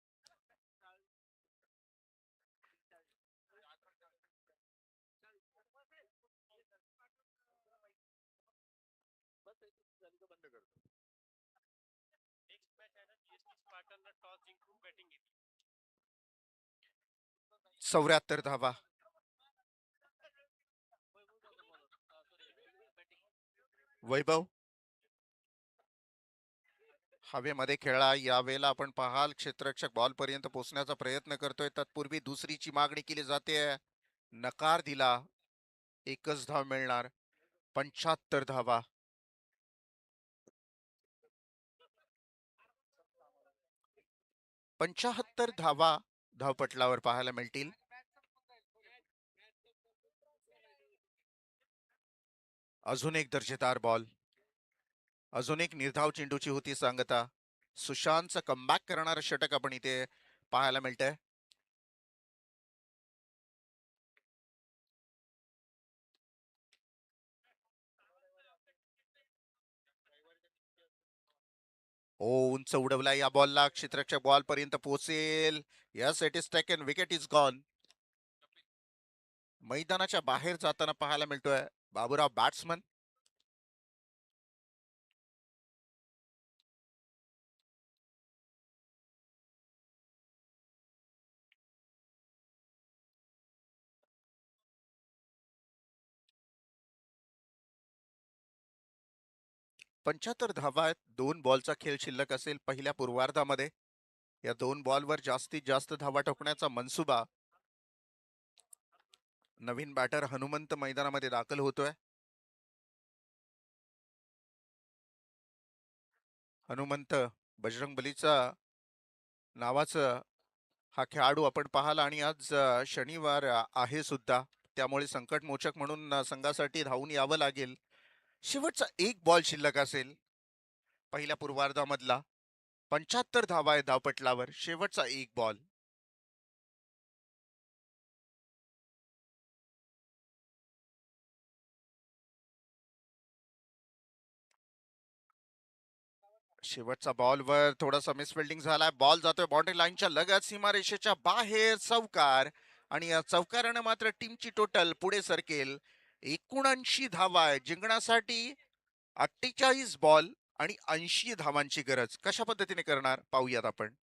चौऱ्याहत्तर धावा. वैभव हवेमध्ये खेळला. यावेळेला आपण पाहाल क्षेत्ररक्षक बॉल पर्यंत पोहोचण्याचा प्रयत्न करतोय. तत्पूर्वी दुसरीची मागणी केली जाते. नकार दिला. एकच धाव मिळणार. 75 धावा. 75 धावा धावपटलावर पाहायला मिळतील. अजून एक दर्जेदार बॉल. अजून एक निर्धाव चेंडूची होती सांगता. सुशांतचं कमबॅक करणारं षटक आपण इथे पाहायला मिळतंय. ओ उंच उडवला या बॉलला. क्षेत्ररक्षक बॉल पर्यंत पोहोचेल. Yes it is taken. Wicket is gone. मैदानाच्या बाहेर जाताना पाहायला मिळतोय बाबूराव बॅट्समन. पंच्याहत्तर धावा आहेत. 2 बॉलचा खेळ शिल्लक असेल पहिल्या पूर्वार्धामध्ये. या 2 बॉलवर जास्तीत जास्त धावा ठोकण्याचा मनसुबा नवीन बॅटर हनुमंत मैदानामध्ये दाखल होतोय. हनुमंत बजरंगबलीचा नावाचं हा खेळाडू आपण पाहाल आणि आज शनिवार आहे सुद्धा, त्यामुळे संकटमोचक म्हणून संघासाठी धावून यावं लागेल. शेवटचा एक बॉल शिल्लक असेल पहिल्या पूर्वार्धामधला. 75 धावा आहे धावपटलावर. शेवटचा एक बॉल. शेवटचा बॉलवर थोडासा मिसफिल्डिंग झालाय. बॉल जातोय बाउंड्री लाईनच्या लगत, सीमारेषेच्या बाहेर. चौकार. आणि या चौकारानं मात्र टीमची टोटल पुढे सरकेल. 79 धावा आहे जिंकण्यासाठी. 48 बॉल आणि 80 धावांची गरज. कशा पद्धतीने करणार पाहूयात आपण.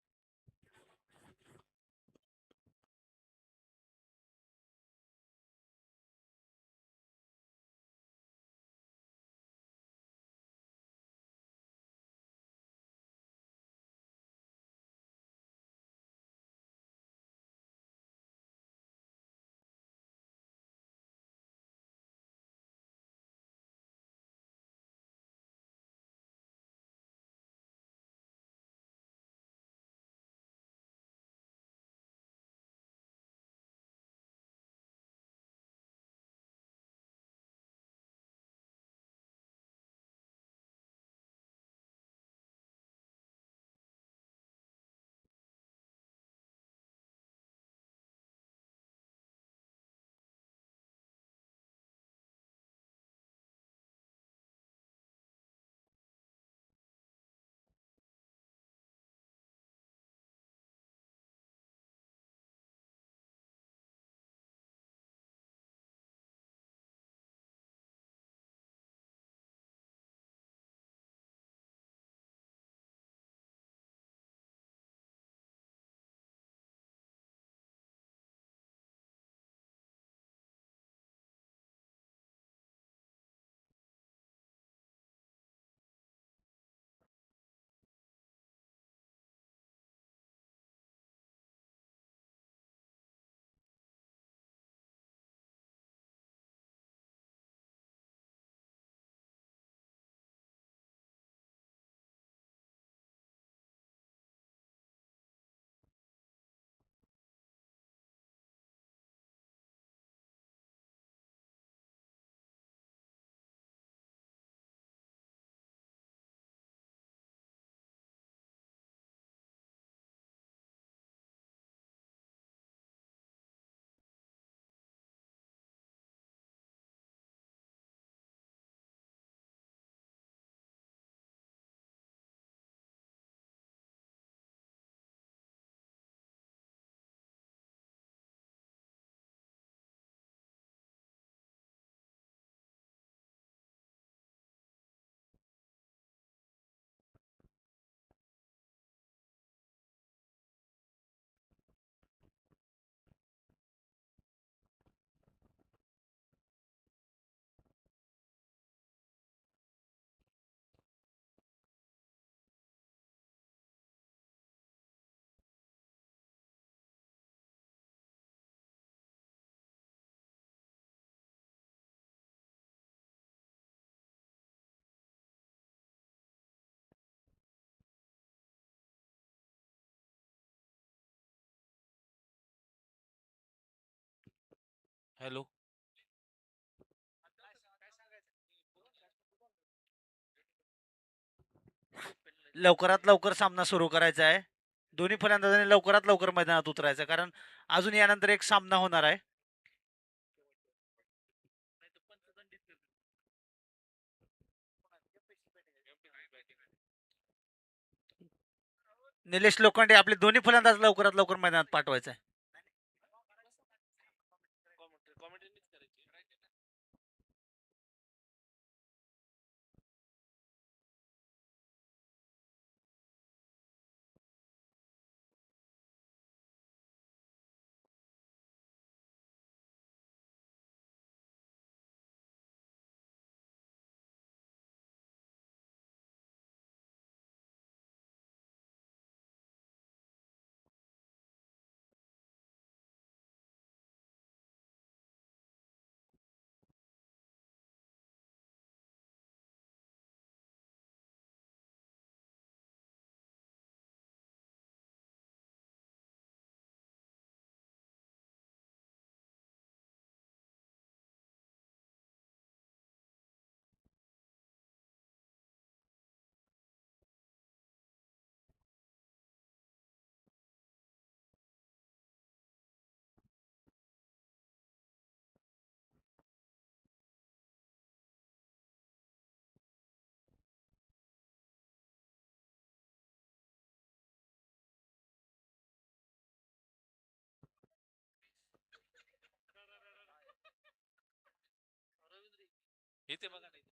हॅलो. लवकरात लवकर सामना सुरू करायचा आहे. दोन्ही फलंदाजांनी लवकरात लवकर मैदानात उतरायचं, कारण अजून यानंतर एक सामना होणार आहे. निलेश लोखंडे आपले दोन्ही फलंदाज लवकरात लवकर मैदानात पाठवायचं आहे. इथे बघा नाही.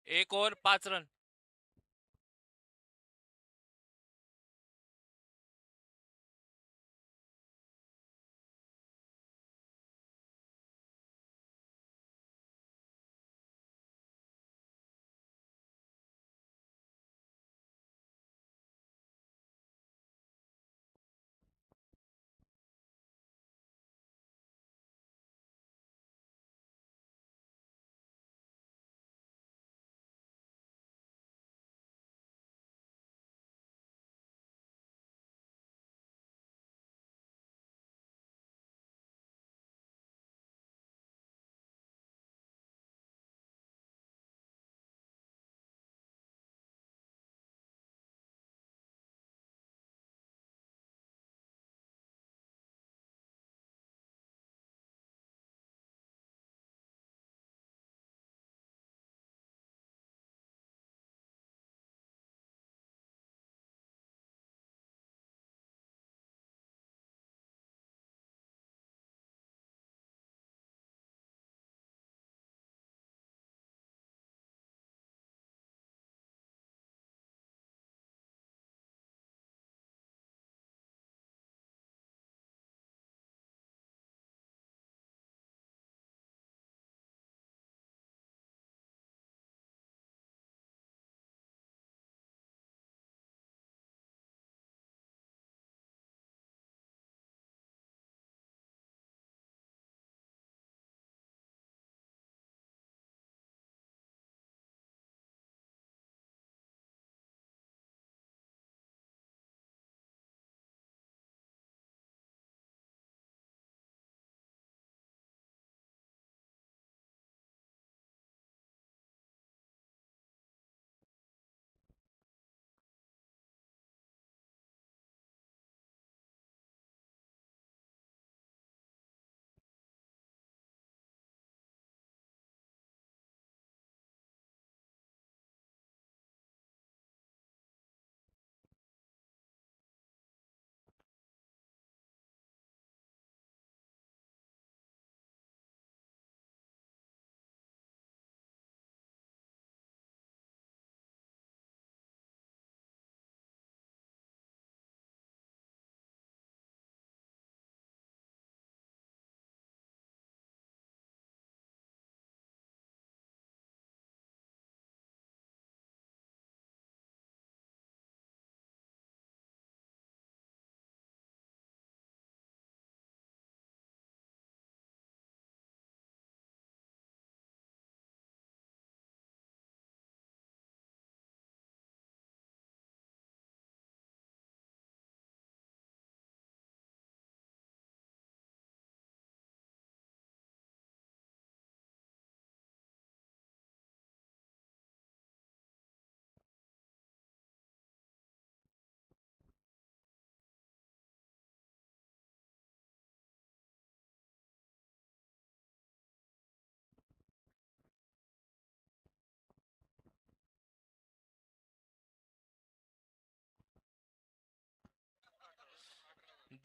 1 ओव्हर 5 रन.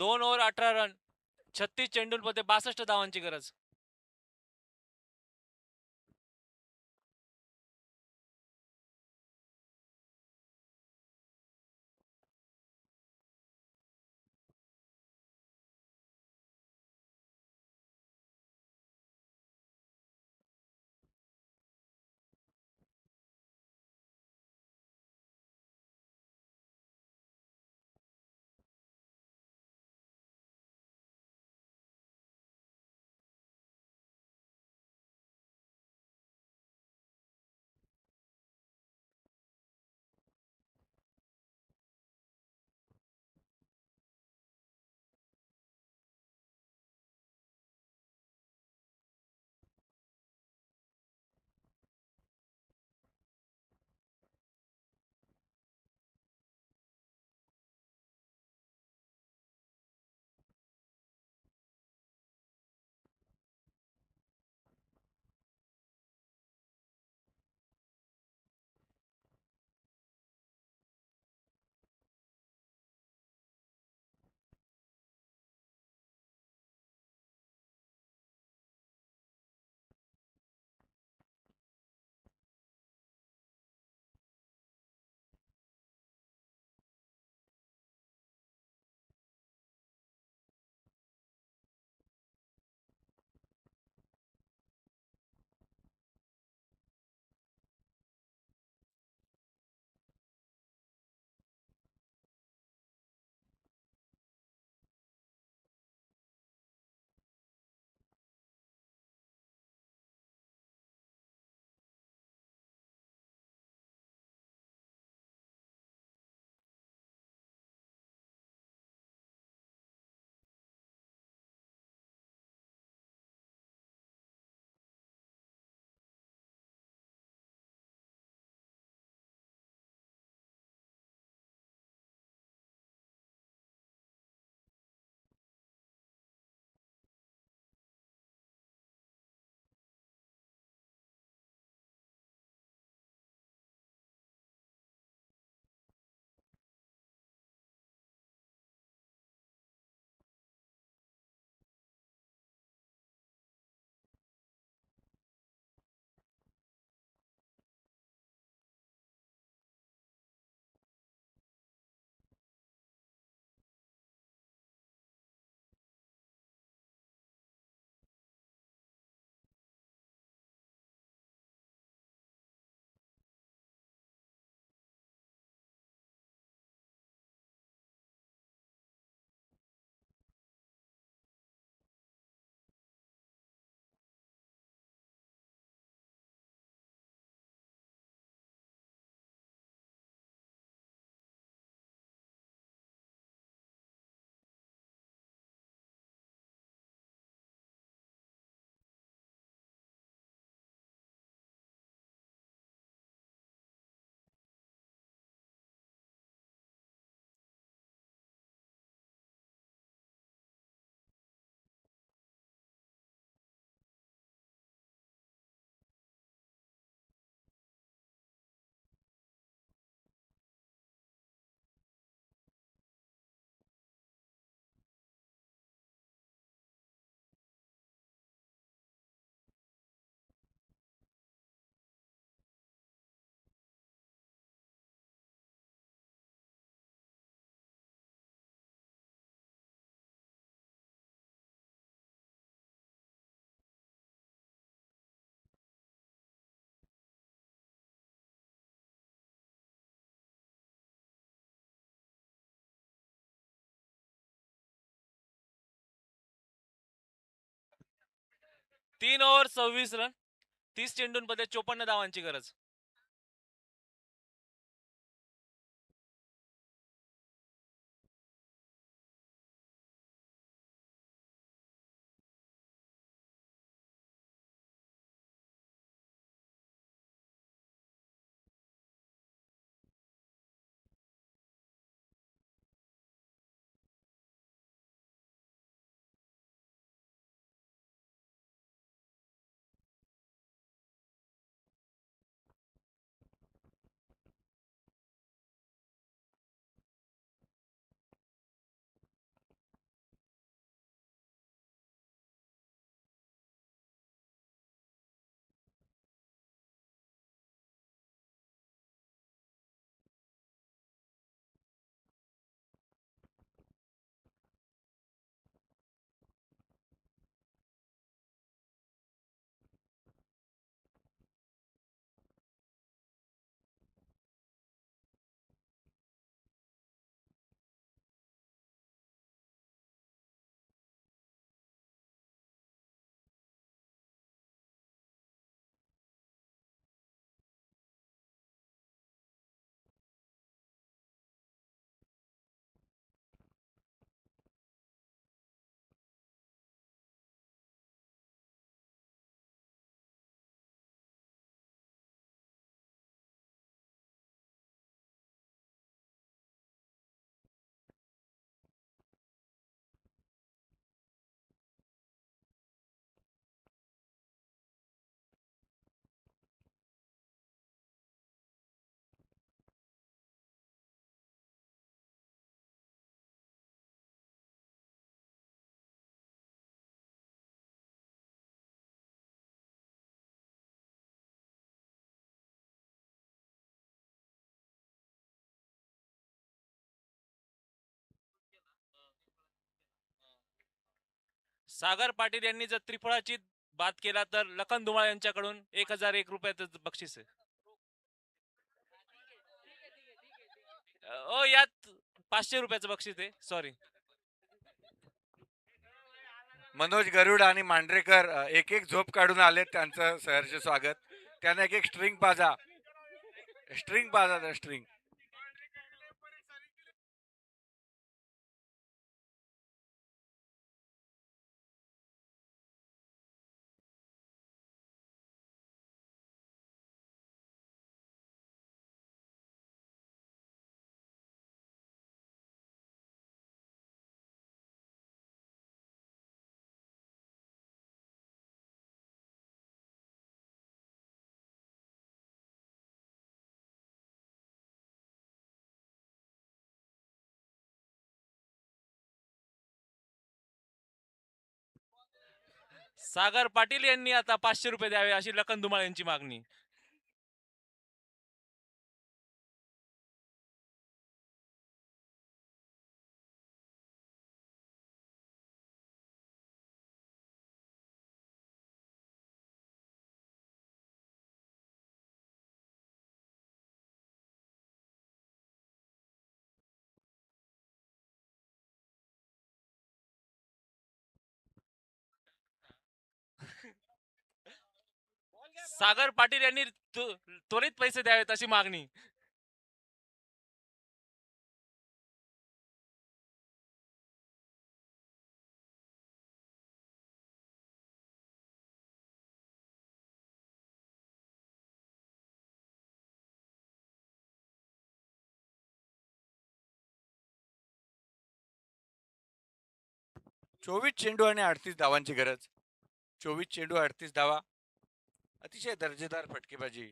2 ओव्हर 18 रन, 36 चेंडूंमध्ये 62 धावांची गरज. तीन ओव्हर 26 रन, 30 चेंडूंमध्ये 54 धावांची गरज. सागर पाटील यांनी जर त्रिफळाची बाद केला तर लखन धुमाळ यांच्याकडून 1001 रुपयाचं बक्षीस आहे. ओ यात 500 रुपयाचं बक्षीस आहे, सॉरी. मनोज गरुड आणि मांढरेकर एक एक झोप काढून आले, त्यांचं सहर्ष स्वागत. त्यांना एक एक स्ट्रिंग पाजा, स्ट्रिंग पाजा, स्ट्रिंग. सागर पाटील यांनी आता 500 रुपये द्यावे अशी लखन धुमाळ यांची मागणी. सागर पाटील यांनी त्वरित पैसे द्यावेत अशी मागणी. चोवीस चेंडू आणि 38 धावांची गरज. 24 चेंडू 38 धावा, अतिशय दर्जेदार फटकेबाजी.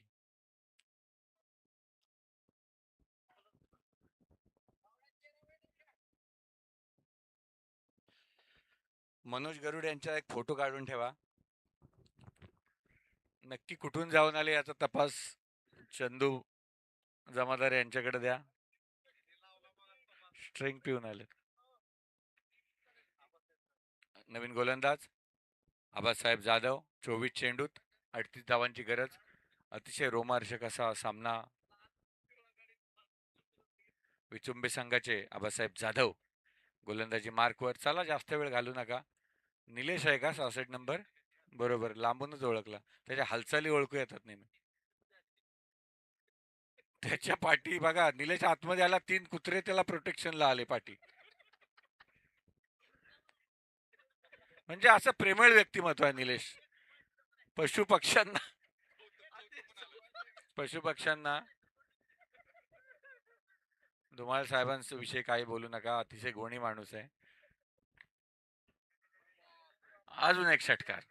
मनोज गरुड यांचा एक फोटो काढून ठेवा. नक्की कुठून जाऊन आले याचा तपास चंदू जमादार यांच्याकडे द्या. स्ट्रिंग पिऊन आले. नवीन गोलंदाज आबासाहेब जाधव. 24 चेंडूत 38 धावांची गरज. अतिशय रोमार्चक असा सामना. विचुंबी संघाचे आबासाहेब जाधव गोलंदाजी मार्कवर. चला जास्त वेळ घालू नका. निलेश आहे का 66 नंबर? बरोबर, लांबूनच ओळखला. त्याच्या हालचाली ओळखू येतात नेहमी. त्याच्या पाठी बघा, निलेश आतमध्ये आला, 3 कुत्रे त्याला प्रोटेक्शनला आले पाठी. म्हणजे असं प्रेमळ व्यक्तिमत्व आहे निलेश. पशुपक्ष्यांना धुमाळ साहेबांच्या विषयी काही बोलू नका. अतिशय गुणी माणूस आहे. अजून एक षटकार.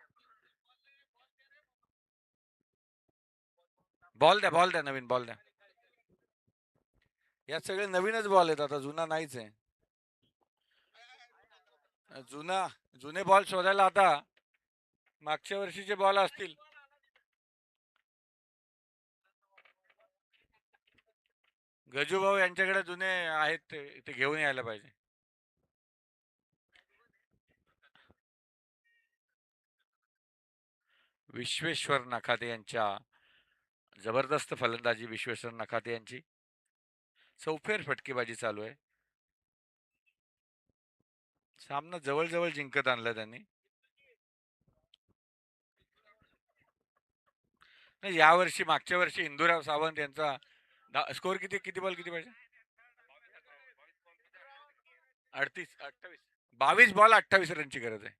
बॉल द्या, नवीन बॉल द्या. यात सगळे नवीनच बॉल आहेत आता, जुना नाहीच आहे. जुने बॉल शोधायला आता मागच्या वर्षीचे बॉल असतील. गजूभाऊ यांच्याकडे जुने आहेत, ते घेऊन यायला पाहिजे. विश्वेश्वर नखाते यांच्या जबरदस्त फलंदाजी. विश्वेश्वर नखाते यांची चौफेर फटकेबाजी चालू आहे. सामना जवळ जिंकत आणला त्यांनी. यावर्षी मागच्या वर्षी इंदुराव सावंत यांचा स्कोर किती बॉल किती पाहिजे? 22 बॉल 28 रनची गरज आहे.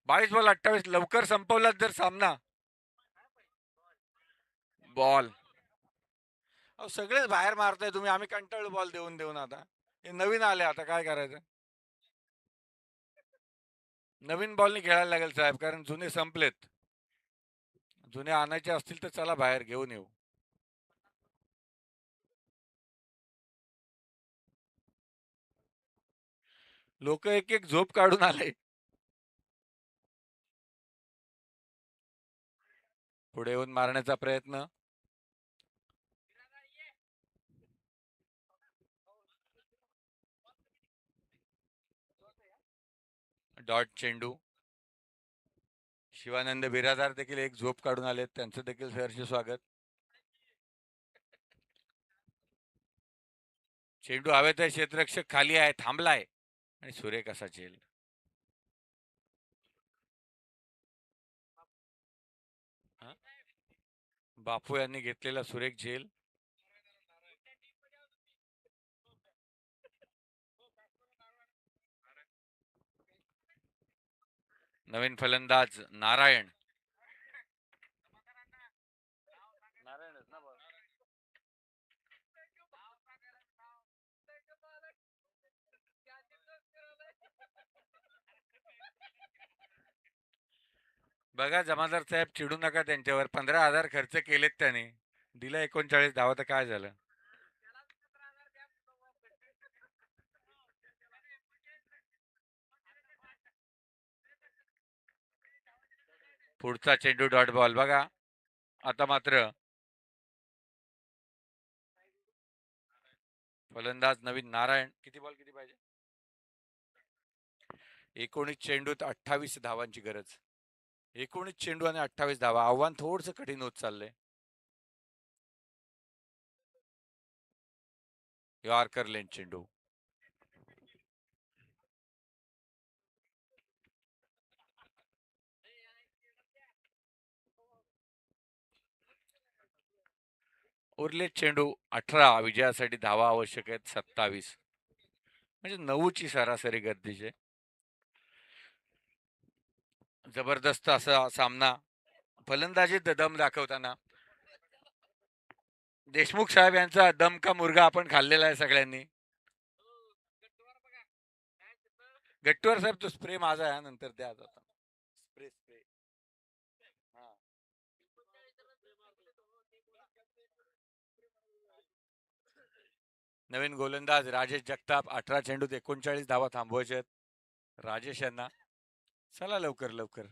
22 बॉल 28 लवकर संपवलात जर सामना. बॉल सगळेच बाहेर मारताय तुम्ही. आम्ही कंटाळलो बॉल देऊन आता. हे नवीन आले, आता काय करायचं? नवीन बॉलनी खेळायला लागेल साहेब, कारण जुने संपलेत. जुने आणायचे असतील तर चला बाहेर घेऊन येऊ. लोक एक एक झोप काढून आले. पुढे येऊन मारण्याचा प्रयत्न. डॉट चेंडू. शिवानंद बिरादार देखील एक झोप काढून आलेत, त्यांचं देखील सहर्ष स्वागत. चेंडू हवेत आहे, क्षेत्ररक्षक खाली आहे, थांबलाय आणि सुरेख असा झेल. बापू यांनी घेतलेला सुरेख झेल. नवीन फलंदाज नारायण. बघा जमादार साहेब, चिडू नका त्यांच्यावर. 15,000 खर्च केलेत त्याने, दिला 39 धावा, तर काय झालं. पुढचा चेंडू डॉट बॉल. बघा आता मात्र फलंदाज नवीन नारायण. किती बॉल किती पाहिजे. 19 चेंडूत 28 धावांची गरज. 19 चेंडू आणि 28 धावा. आव्हान थोडस कठीण होत चाललंय. यॉर्कर लेन चेंडू. उरले चेंडू 18. विजयासाठी धावा आवश्यक आहेत 27. म्हणजे 9ची सरासरी गरजेची आहे. जबरदस्त असा सामना. फलंदाजीत दम दाखवताना देशमुख साहेब यांचा दम का मुर्गा आपण खाल्लेला आहे सगळ्यांनी. गट्टूवर साहेब, तो स्प्रे माझा आहे, नंतर द्या आता. Spray spray. नवीन गोलंदाज राजेश जगताप. 18 चेंडूत 39 धावा थांबवायचे आहेत राजेश यांना. चला लवकर लवकर.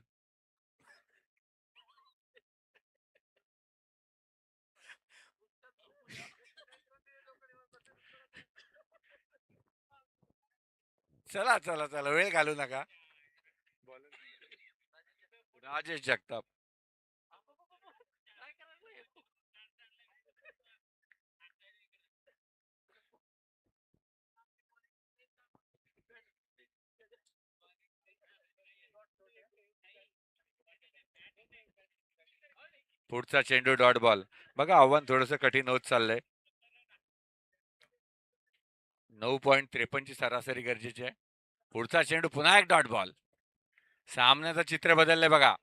चला चला चला, वेळ घालू नका. राजेश जगताप. पुढचा चेंडू डॉट बॉल. बघा आव्हान थोडस कठीण होत चाललंय. 9.53 ची सरासरी गरजेची आहे. पुढचा चेंडू पुन्हा एक डॉट बॉल. सामन्याचं चित्र बदललंय बघा.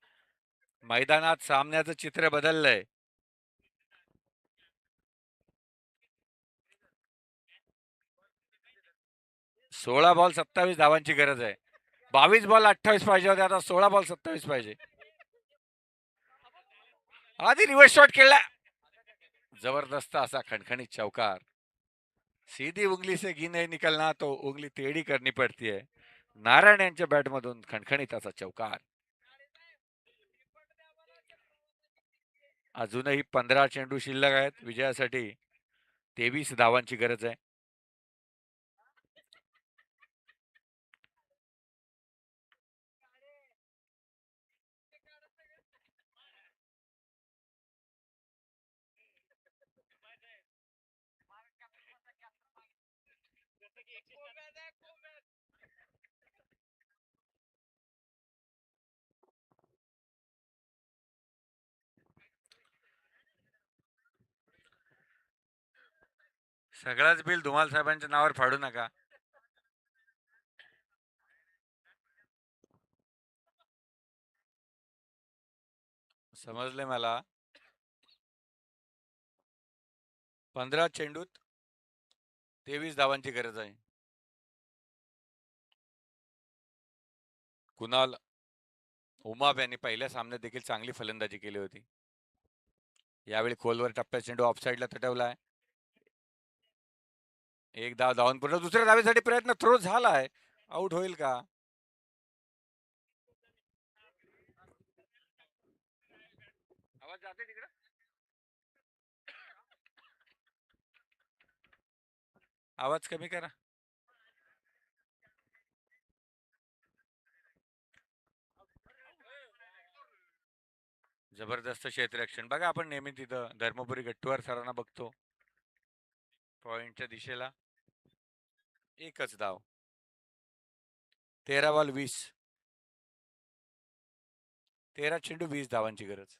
मैदानात सामन्याचं चित्र बदललंय. सोळा बॉल 27 धावांची गरज आहे. 22 बॉल 28 पाहिजे होते, आता 16 बॉल 27 पाहिजे. आधी रिव्हर्स शॉट खेळला. जबरदस्त असा खणखणीत चौकार. सीधी उंगली से घी नहीं निकलना तो उंगली टेढ़ी करनी पड़ती है. नारायण यांच्या बॅट मधून खणखणीत असा चौकार. अजूनही 15 चेंडू शिल्लक आहेत. विजयासाठी 23 धावांची गरज आहे. सगळंच बिल धुमाल साहेबांच्या नावावर फाडू नका. समजले मला. 15 चेंडूत 23 धावांची गरज आहे. कुणाल उमाप यांनी पहिल्या सामन्यात देखील चांगली फलंदाजी केली होती. यावेळी खोलवर टप्प्यात चेंडू ऑफसाईडला तटवलाय. एक धाव धावून पूर्ण. दुसऱ्या धावेसाठी प्रयत्न थ्रो झालाय. आउट होईल का. आवाज जाते तिकडे. आवाज कमी करा. जबरदस्त क्षेत्ररक्षण बघा, आपण नेहमी तिथं धर्मपुरी गट्टूवर सरांना बघतो पॉइंटच्या दिशेला. एकच धाव. 13 बॉल 20. 13 चेंडू 20 धावांची गरज.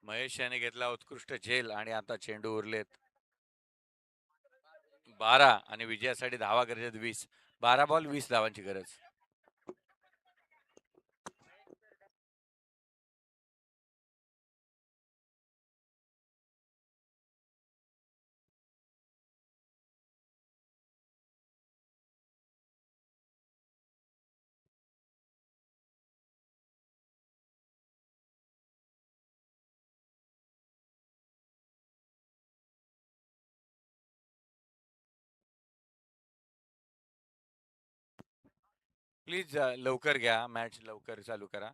महेश याने घेतला उत्कृष्ट झेल आणि आता चेंडू उरलेत 12 आणि विजयासाठी धावा गरजेत 20. 12 बॉल 20 धावांची गरज. प्लीज लवकर घ्या, मॅच लवकर चालू करा.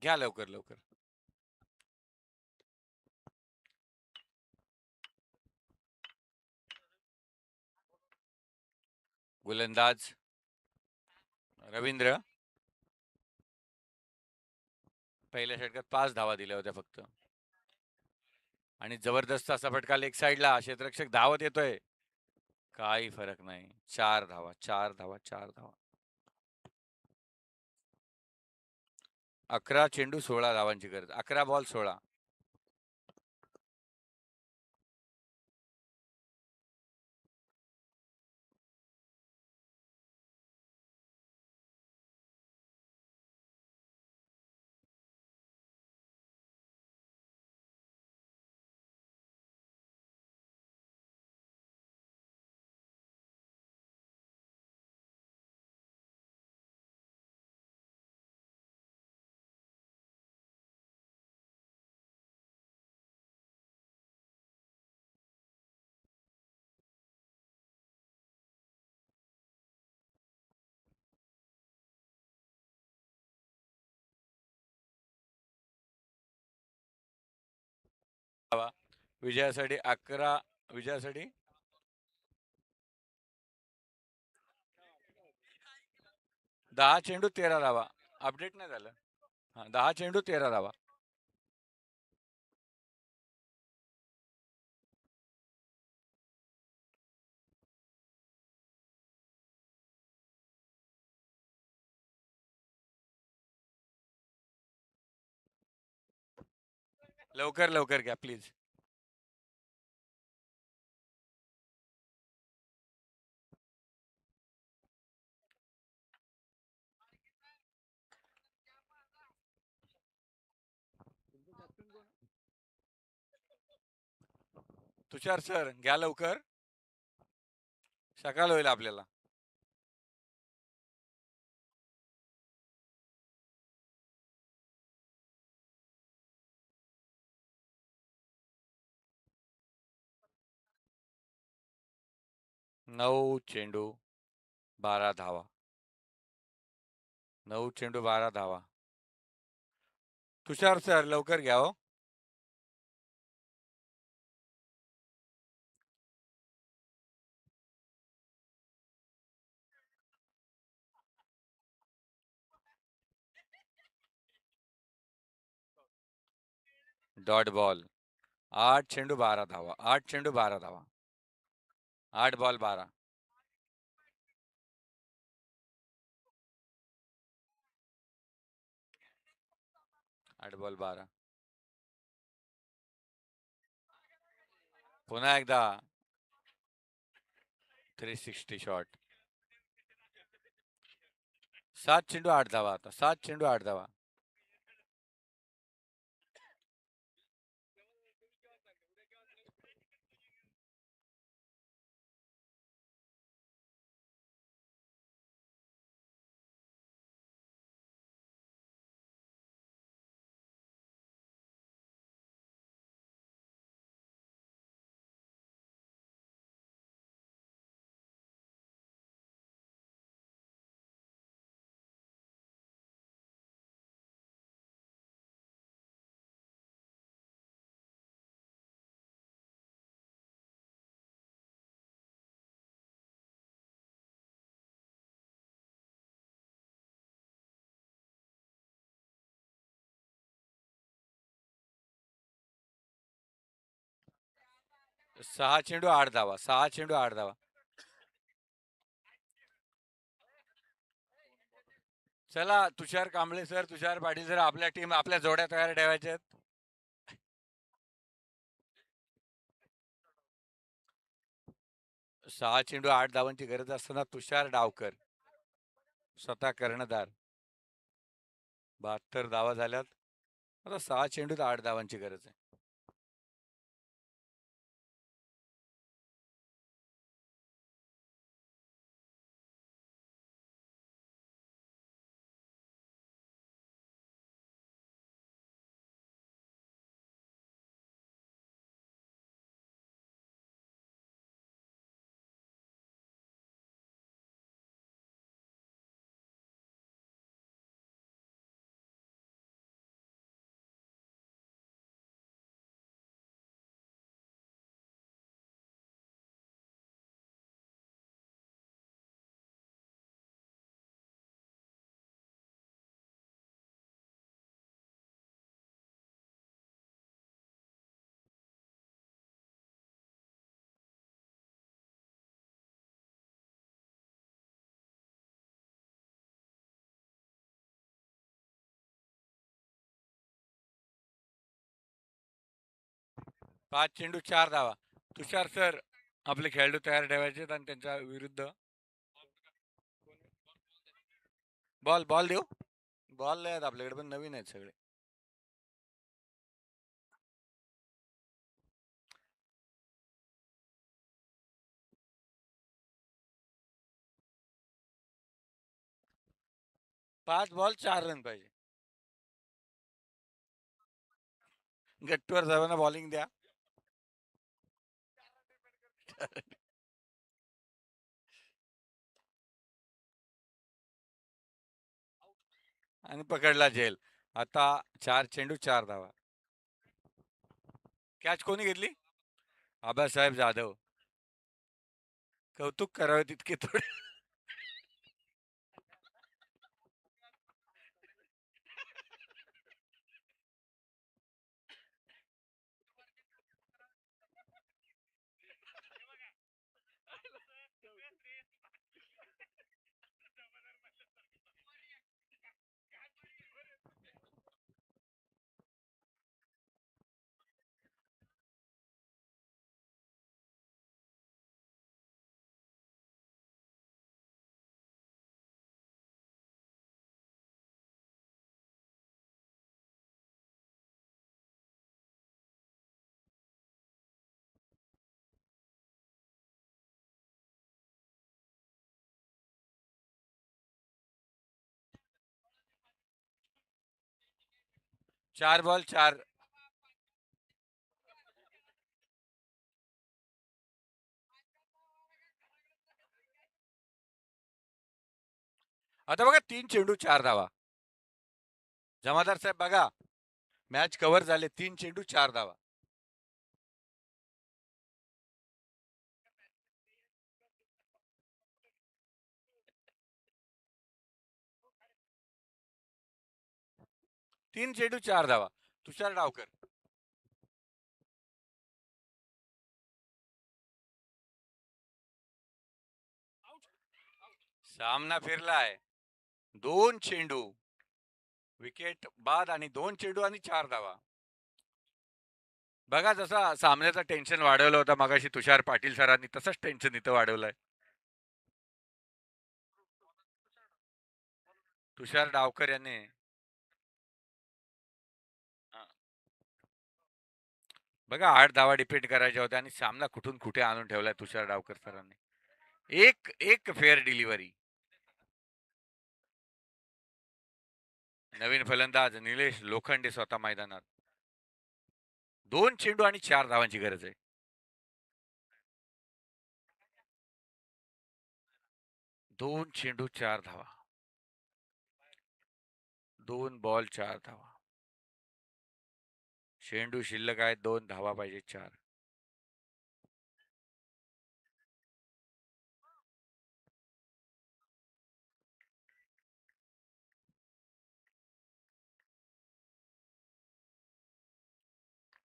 घ्या लवकर लवकर. गोलंदाज रवींद्र पहिल्या षटकात 5 धावा दिल्या होत्या फक्त. आणि जबरदस्त असा फटका लेग साईडला. क्षेत्ररक्षक धावत येतोय, काही फरक नाही. 4 धावा 4 धावा 4 धावा. 11 चेंडू 16 धावांची गरज. 11 बॉल 16. धावा विजयासाठी 11. विजयासाठी 10 चेंडू 13 धावा. अपडेट नाही झालं. हा, 10 चेंडू 13 धावा. लवकर लवकर घ्या प्लीज. तुषार सर घ्या लवकर, सकाळ होईल आपल्याला. नऊ चेंडू 12 धावा. 9 चेंडू 12 धावा. तुषार सर लवकर घ्या हो. Dot ball. 8 चेंडू 12 धावा. 8 चेंडू 12 धावा. 8 बॉल 12. आठ बॉल 12. पुन्हा एकदा 360 शॉट. 7 चेंडू 8 धावा. आता 7 चेंडू 8 धावा. 6 चेंडू 8 धावा, 6 चेंडू 8 धावा. चला तुषार कांबळे सर, तुषार पाटील सर, आपल्या टीम आपल्या जोड्या तयार ठेवायच्या आहेत. 6 चेंडू 8 धावांची गरज असताना तुषार डावकर स्वतः कर्णधार. 72 धावा झाल्यात. आता 6 चेंडूत 8 धावांची गरज आहे. पाच चेंडू 4 धावा. तुषार सर आपले खेळाडू तयार ठेवायचे आणि त्यांच्या विरुद्ध बॉल बॉल देऊ. बॉल नाही आहेत आपल्याकडे, पण नवीन आहेत सगळे. पाच बॉल 4 रन पाहिजे. गट्टूवर सर्वांना बॉलिंग द्या. आणि पकडला झेल. आता 4 चेंडू 4 धावा. कॅच कोणी घेतली? आबासाहेब जाधव. कौतुक करावे तितके थोडे. चार बॉल 4. आता बघा 3 चेंडू 4 धावा. जमादार साहेब बघा, मॅच कव्हर झाले. 3 चेंडू 4 धावा. तीन चेंडू 4 धावा. तुषार डावकर. सामना फिरलाय. 2 चेंडू विकेट बाद आणि 2 चेंडू आणि 4 धावा. बघा, जसा सामन्याचं टेन्शन वाढवलं होतं मगाशी तुषार पाटील सरांनी, तसंच टेन्शन इथं वाढवलंय. तुषार डावकर यांनी बघा 8 धावा डिपेंड करायच्या होत्या आणि सामना कुठून कुठे आणून ठेवलाय तुषार डावकर सरांनी. एक एक फेअर डिलिव्हरी. नवीन फलंदाज निलेश लोखंडे स्वतः मैदानात. 2 चेंडू आणि 4 धावांची गरज आहे. 2 चेंडू 4 धावा. 2 बॉल 4 धावा. चेंडू शिल्लक आहे. 2 धावा पाहिजे 4.